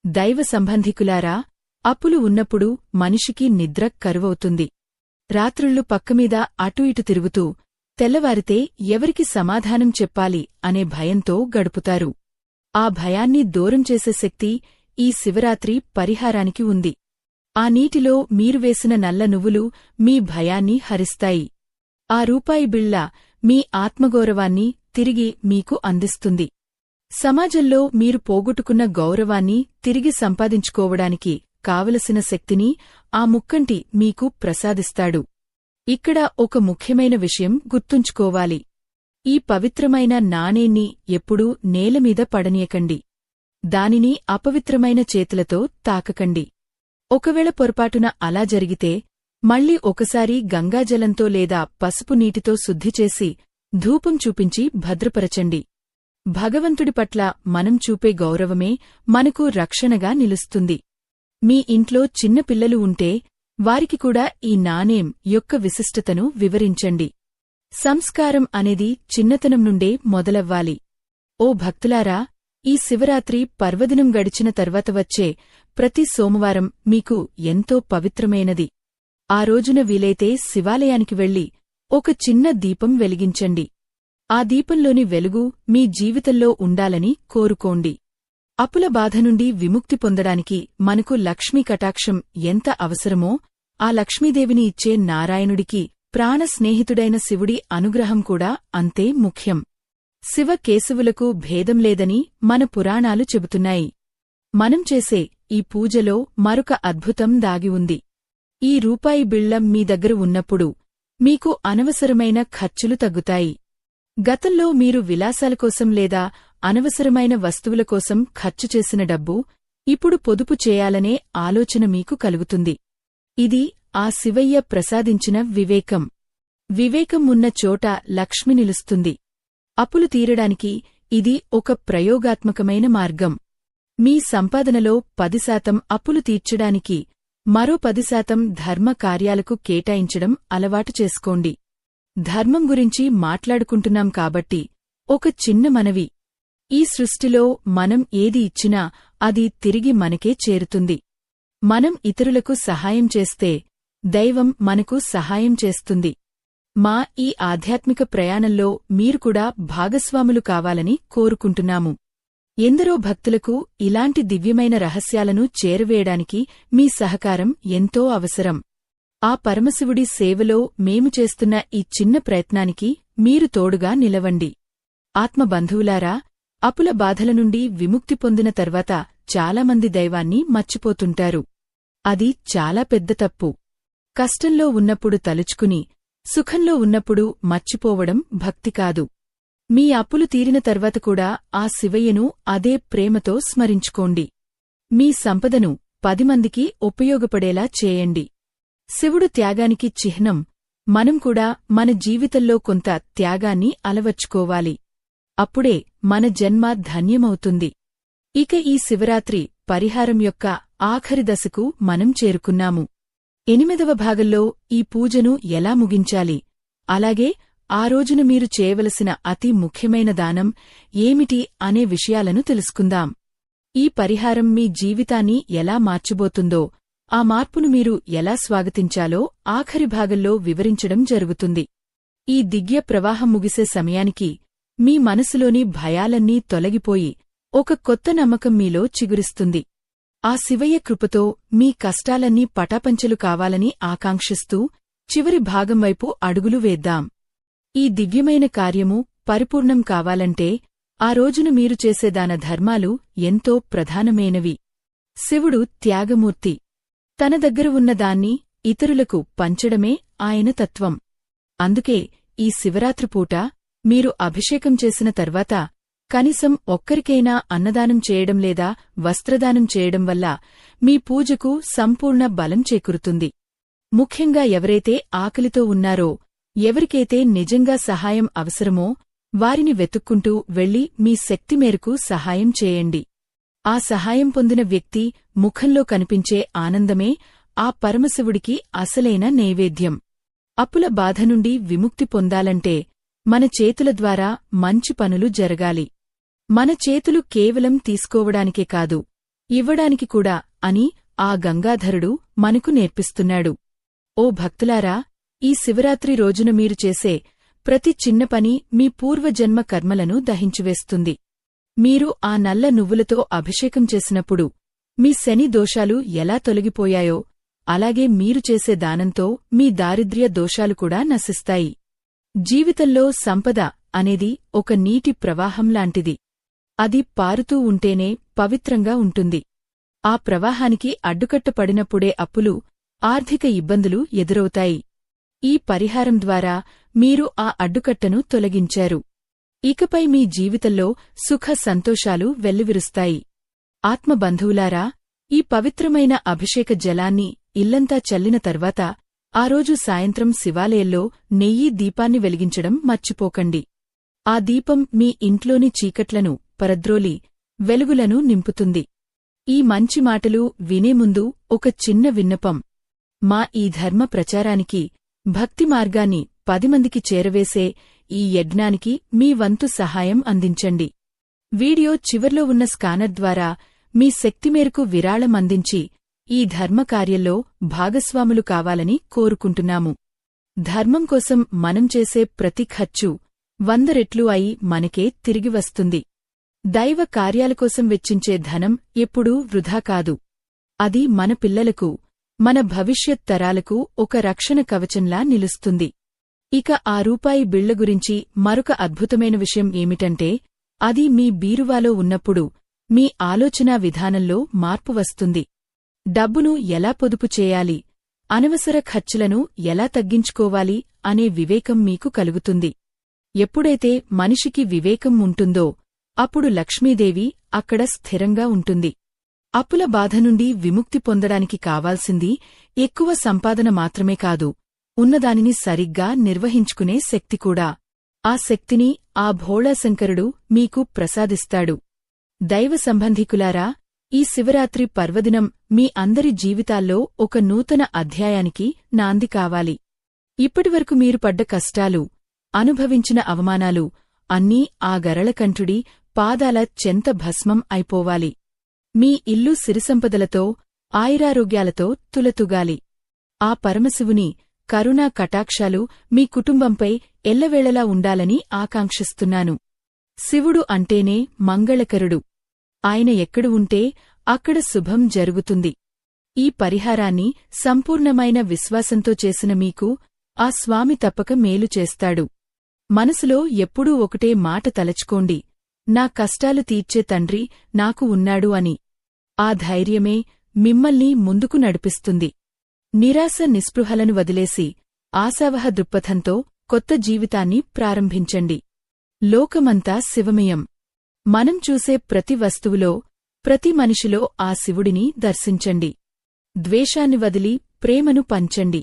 S1: దైవ సంబంధికులారా, అప్పులు ఉన్నప్పుడు మనిషికి నిద్ర కరువవుతుంది. రాత్రుళ్ళు పక్కమీద అటు ఇటు తిరుగుతూ తెల్లవారితే ఎవరికి సమాధానం చెప్పాలి అనే భయంతో గడుపుతారు. ఆ భయాన్ని దూరం చేసే శక్తి ఈ శివరాత్రి పరిహారానికి ఉంది. ఆ నీటిలో మీరు వేసిన నల్ల నువ్వులు మీ భయాన్ని హరిస్తాయి. ఆ రూపాయి బిళ్ళ మీ ఆత్మగౌరవాన్ని తిరిగి మీకు అందిస్తుంది. సమాజంలో మీరు పోగొట్టుకున్న గౌరవాన్ని తిరిగి సంపాదించుకోవడానికి కావలసిన శక్తిని ఆ ముక్కంటి మీకు ప్రసాదిస్తాడు. ఇక్కడ ఒక ముఖ్యమైన విషయం గుర్తుంచుకోవాలి. ఈ పవిత్రమైన నాణేన్ని ఎప్పుడూ నేలమీద పడనీయకండి. దానిని అపవిత్రమైన చేతులతో తాకకండి. ఒకవేళ పొరపాటున అలా జరిగితే మళ్ళీ ఒకసారి గంగాజలంతో లేదా పసుపు నీటితో శుద్ధిచేసి ధూపం చూపించి భద్రపరచండి. భగవంతుడి పట్ల మనం చూపే గౌరవమే మనకు రక్షణగా నిలుస్తుంది. మీ ఇంట్లో చిన్న పిల్లలు ఉంటే వారికి కూడా ఈ నాణేం యొక్క విశిష్టతను వివరించండి. సంస్కారం అనేది చిన్నతనం నుండే మొదలవ్వాలి. ఓ భక్తులారా, ఈ శివరాత్రి పర్వదినం గడిచిన తర్వాత వచ్చే ప్రతి సోమవారం మీకు ఎంతో పవిత్రమైనది. ఆ రోజున వీలైతే శివాలయానికి వెళ్లి ఒక చిన్న దీపం వెలిగించండి. ఆ దీపంలోని వెలుగు మీ జీవితంలో ఉండాలని కోరుకోండి. అప్పుల బాధ నుండి విముక్తి పొందడానికి మనకు లక్ష్మీ కటాక్షం ఎంత అవసరమో, ఆ లక్ష్మీదేవిని ఇచ్చే నారాయణుడికి ప్రాణ స్నేహితుడైన శివుడి అనుగ్రహం కూడా అంతే ముఖ్యం. శివ కేశవులకు భేదం లేదని మన పురాణాలు చెబుతున్నాయి. మనం చేసే ఈ పూజలో మరొక అద్భుతం దాగి ఉంది. ఈ రూపాయి బిళ్ళం మీ దగ్గర ఉన్నప్పుడు మీకు అనవసరమైన ఖర్చులు తగ్గుతాయి. గతంలో మీరు విలాసాల కోసం లేదా అనవసరమైన వస్తువుల కోసం ఖర్చు చేసిన డబ్బు ఇప్పుడు పొదుపు చేయాలనే ఆలోచన మీకు కలుగుతుంది. ఇది ఆ శివయ్య ప్రసాదించిన వివేకం. వివేకం ఉన్న చోట లక్ష్మి నిలుస్తుంది. అప్పులు తీరడానికి ఇది ఒక ప్రయోగాత్మకమైన మార్గం. మీ సంపాదనలో 10% అప్పులు తీర్చడానికి మరో 10% ధర్మ కార్యాలకు కేటాయించడం అలవాటు చేసుకోండి. ధర్మం గురించి మాట్లాడుకుంటున్నాం కాబట్టి ఒక చిన్న మనవి. ఈ సృష్టిలో మనం ఏది ఇచ్చినా అది తిరిగి మనకే చేరుతుంది. మనం ఇతరులకు సహాయం చేస్తే దైవం మనకు సహాయం చేస్తుంది. మా ఈ ఆధ్యాత్మిక ప్రయాణంలో మీరు కూడా భాగస్వాములు కావాలని కోరుకుంటున్నాము. ఎందరో భక్తులకు ఇలాంటి దివ్యమైన రహస్యాలను చేరవేయడానికి మీ సహకారం ఎంతో అవసరం. ఆ పరమశివుడి సేవలో మేము చేస్తున్న ఈ చిన్న ప్రయత్నానికి మీరు తోడుగా నిలవండి. ఆత్మబంధువులారా, అప్పుల బాధల నుండి విముక్తి పొందిన తర్వాత చాలామంది దైవాన్ని మర్చిపోతుంటారు. అది చాలా పెద్ద తప్పు. కష్టంలో ఉన్నప్పుడు తలుచుకుని, సుఖంలో ఉన్నప్పుడు మర్చిపోవడం భక్తి కాదు. మీ అప్పులు తీరిన తర్వాత కూడా ఆ శివయ్యను అదే ప్రేమతో స్మరించుకోండి. మీ సంపదను 10 మందికి ఉపయోగపడేలా చేయండి. శివుడు త్యాగానికి చిహ్నం. మనం కూడా మన జీవితంలో కొంత త్యాగాన్ని అలవర్చుకోవాలి. అప్పుడే మన జన్మ ధన్యమవుతుంది. ఇక ఈ శివరాత్రి పరిహారం యొక్క ఆఖరి దశకు మనం చేరుకున్నాము. 8వ భాగంలో ఈ పూజను ఎలా ముగించాలి, అలాగే ఆ రోజున మీరు చేయవలసిన అతి ముఖ్యమైన దానం ఏమిటి అనే విషయాలను తెలుసుకుందాం. ఈ పరిహారం మీ జీవితాన్ని ఎలా మార్చబోతుందో, ఆ మార్పును మీరు ఎలా స్వాగతించాలో ఆఖరి భాగంలో వివరించడం జరుగుతుంది. ఈ దివ్య ప్రవాహం ముగిసే సమయానికి మీ మనసులోని భయాలన్నీ తొలగిపోయి ఒక కొత్త నమ్మకం మీలో చిగురిస్తుంది. ఆ శివయ్య కృపతో మీ కష్టాలన్నీ పటాపంచలు కావాలని ఆకాంక్షిస్తూ చివరి భాగం వైపు అడుగులు వేద్దాం. ఈ దివ్యమైన కార్యము పరిపూర్ణం కావాలంటే ఆ రోజున మీరు చేసే దాన ధర్మాలు ఎంతో ప్రధానమైనవి. శివుడు త్యాగమూర్తి. తన దగ్గర ఉన్నదాన్ని ఇతరులకు పంచడమే ఆయన తత్వం. అందుకే ఈ శివరాత్రిపూట మీరు అభిషేకం చేసిన తర్వాత కనీసం ఒక్కరికైనా అన్నదానం చేయడం లేదా వస్త్రదానం చేయడం వల్ల మీ పూజకు సంపూర్ణ బలం చేకూరుతుంది. ముఖ్యంగా ఎవరైతే ఆకలితో ఉన్నారో, ఎవరికైతే నిజంగా సహాయం అవసరమో వారిని వెతుక్కుంటూ వెళ్లి మీ శక్తి మేరకు సహాయం చేయండి. ఆ సహాయం పొందిన వ్యక్తి ముఖంలో కనిపించే ఆనందమే ఆ పరమశివుడికి అసలైన నైవేద్యం. అప్పుల బాధ నుండి విముక్తి పొందాలంటే మన చేతుల ద్వారా మంచి పనులు జరగాలి. మన చేతులు కేవలం తీసుకోవడానికే కాదు, ఇవ్వడానికి కూడా అని ఆ గంగాధరుడు మనకు నేర్పిస్తున్నాడు. ఓ భక్తులారా, ఈ శివరాత్రి రోజున మీరు చేసే ప్రతి చిన్న పని మీ పూర్వజన్మ కర్మలను దహించివేస్తుంది. మీరు ఆ నల్ల నువ్వులతో అభిషేకం చేసినప్పుడు మీ శని దోషాలు ఎలా తొలగిపోయాయో అలాగే మీరు చేసే దానంతో మీ దారిద్ర్య దోషాలు కూడా నశిస్తాయి. జీవితంలో సంపద అనేది ఒక నీటి ప్రవాహంలాంటిది. అది పారుతూ ఉంటేనే పవిత్రంగా ఉంటుంది. ఆ ప్రవాహానికి అడ్డుకట్ట పడినప్పుడే అప్పులు, ఆర్థిక ఇబ్బందులు ఎదురవుతాయి. ఈ పరిహారం ద్వారా మీరు ఆ అడ్డుకట్టను తొలగించారు. ఇకపై మీ జీవితంలో సుఖ సంతోషాలు వెల్లివిరుస్తాయి. ఆత్మబంధువులారా, ఈ పవిత్రమైన అభిషేక జలాన్ని ఇల్లంతా చల్లిన తర్వాత ఆ రోజు సాయంత్రం శివాలయంలో నెయ్యి దీపాన్ని వెలిగించడం మర్చిపోకండి. ఆ దీపం మీ ఇంట్లోని చీకట్లను పరద్రోలి వెలుగులను నింపుతుంది. ఈ మంచి మాటలు వినే ముందు ఒక చిన్న విన్నపం. మా ఈ ధర్మ ప్రచారానికి, భక్తి మార్గాన్ని 10 మందికి చేరవేసే ఈ యజ్ఞానికి మీ వంతు సహాయం అందించండి. వీడియో చివర్లో ఉన్న స్కానర్ ద్వారా మీ శక్తి మేరకు విరాళం అందించి ఈ ధర్మకార్యంలో భాగస్వాములు కావాలని కోరుకుంటున్నాము. ధర్మం కోసం మనం చేసే ప్రతి ఖర్చు 100 రెట్లు అయి మనకే తిరిగి వస్తుంది. దైవ కార్యాల కోసం వెచ్చించే ధనం ఎప్పుడూ వృధా కాదు. అది మన పిల్లలకు, మన భవిష్యత్ తరాలకు ఒక రక్షణ కవచంలా నిలుస్తుంది. ఇక ఆ రూపాయి బిళ్ల గురించి మరొక అద్భుతమైన విషయం ఏమిటంటే, అది మీ బీరువాలో ఉన్నప్పుడు మీ ఆలోచనా విధానంలో మార్పు వస్తుంది. డబ్బును ఎలా పొదుపు చేయాలి, అనవసర ఖర్చులను ఎలా తగ్గించుకోవాలి అనే వివేకం మీకు కలుగుతుంది. ఎప్పుడైతే మనిషికి వివేకం ఉంటుందో అప్పుడు లక్ష్మీదేవి అక్కడ స్థిరంగా ఉంటుంది. అప్పుల బాధ నుండి విముక్తి పొందడానికి కావాల్సింది ఎక్కువ సంపాదన మాత్రమే కాదు, ఉన్నదానిని సరిగ్గా నిర్వహించుకునే శక్తి కూడా. ఆ శక్తిని ఆ భోళాశంకరుడు మీకు ప్రసాదిస్తాడు. దైవ సంబంధికులారా, ఈ శివరాత్రి పర్వదినం మీ అందరి జీవితాల్లో ఒక నూతన అధ్యాయానికి నాంది కావాలి. ఇప్పటివరకు మీరు పడ్డ కష్టాలు, అనుభవించిన అవమానాలు అన్నీ ఆ గరళకంఠుడి పాదాల చెంత భస్మం అయిపోవాలి. మీ ఇల్లు సిరిసంపదలతో, ఆయురారోగ్యాలతో తులతుగాలి. ఆ పరమశివుని కరుణా కటాక్షాలు మీ కుటుంబంపై ఎల్లవేళలా ఉండాలని ఆకాంక్షిస్తున్నాను. శివుడు అంటేనే మంగళకరుడు. ఆయన ఎక్కడ ఉంటే అక్కడ శుభం జరుగుతుంది. ఈ పరిహారాన్ని సంపూర్ణమైన విశ్వాసంతో చేసిన మీకు ఆ స్వామి తప్పక మేలు చేస్తాడు. మనసులో ఎప్పుడూ ఒకటే మాట తలచుకోండి, నా కష్టాలు తీర్చే తండ్రి నాకు ఉన్నాడు అని. ఆ ధైర్యమే మిమ్మల్ని ముందుకు నడిపిస్తుంది. నిరాశ నిస్పృహలను వదిలేసి ఆశావహ దృక్పథంతో కొత్త జీవితాన్ని ప్రారంభించండి. లోకమంతా శివమయం. మనం చూసే ప్రతి వస్తువులో, ప్రతి మనిషిలో ఆ శివుడిని దర్శించండి. ద్వేషాన్ని వదిలి ప్రేమను పంచండి.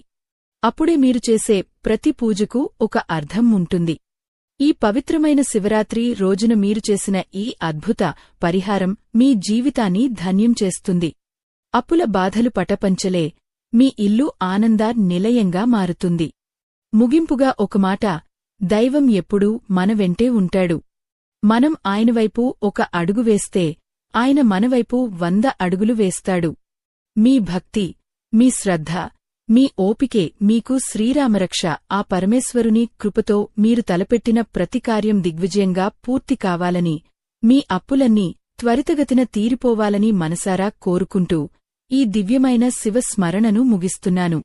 S1: అప్పుడే మీరు చేసే ప్రతి పూజకు ఒక అర్థం ఉంటుంది. ఈ పవిత్రమైన శివరాత్రి రోజున మీరు చేసిన ఈ అద్భుత పరిహారం మీ జీవితాన్ని ధన్యం చేస్తుంది. అప్పుల బాధలు పటపంచలే, మీ ఇల్లు ఆనంద నిలయంగా మారుతుంది. ముగింపుగా ఒక మాట, దైవం ఎప్పుడూ మన వెంటే ఉంటాడు. మనం ఆయనవైపు ఒక అడుగు వేస్తే ఆయన మనవైపు 100 అడుగులు వేస్తాడు. మీ భక్తి, మీ శ్రద్ధ, మీ ఓపికే మీకు శ్రీరామరక్ష. ఆ పరమేశ్వరుని కృపతో మీరు తలపెట్టిన ప్రతి కార్యం దిగ్విజయంగా పూర్తి కావాలని, మీ అప్పులన్నీ త్వరితగతిన తీరిపోవాలని మనసారా కోరుకుంటూ ఈ దివ్యమైన శివ స్మరణను ముగిస్తున్నాను.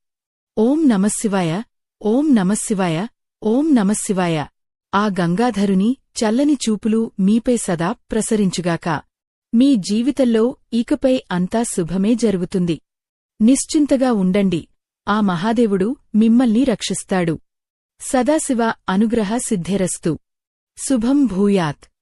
S1: ఓం నమఃశివాయ, ఓం నమఃశివాయ, ఓం నమఃశివాయ. ఆ గంగాధరుని చల్లని చూపులు మీపై సదా ప్రసరించుగాక. మీ జీవితంలో ఇకపై అంతా శుభమే జరుగుతుంది. నిశ్చింతగా ఉండండి. ఆ మహాదేవుడు మిమ్మల్ని రక్షిస్తాడు. సదాశివ అనుగ్రహ సిద్ధిరస్తు. శుభం భూయాత్.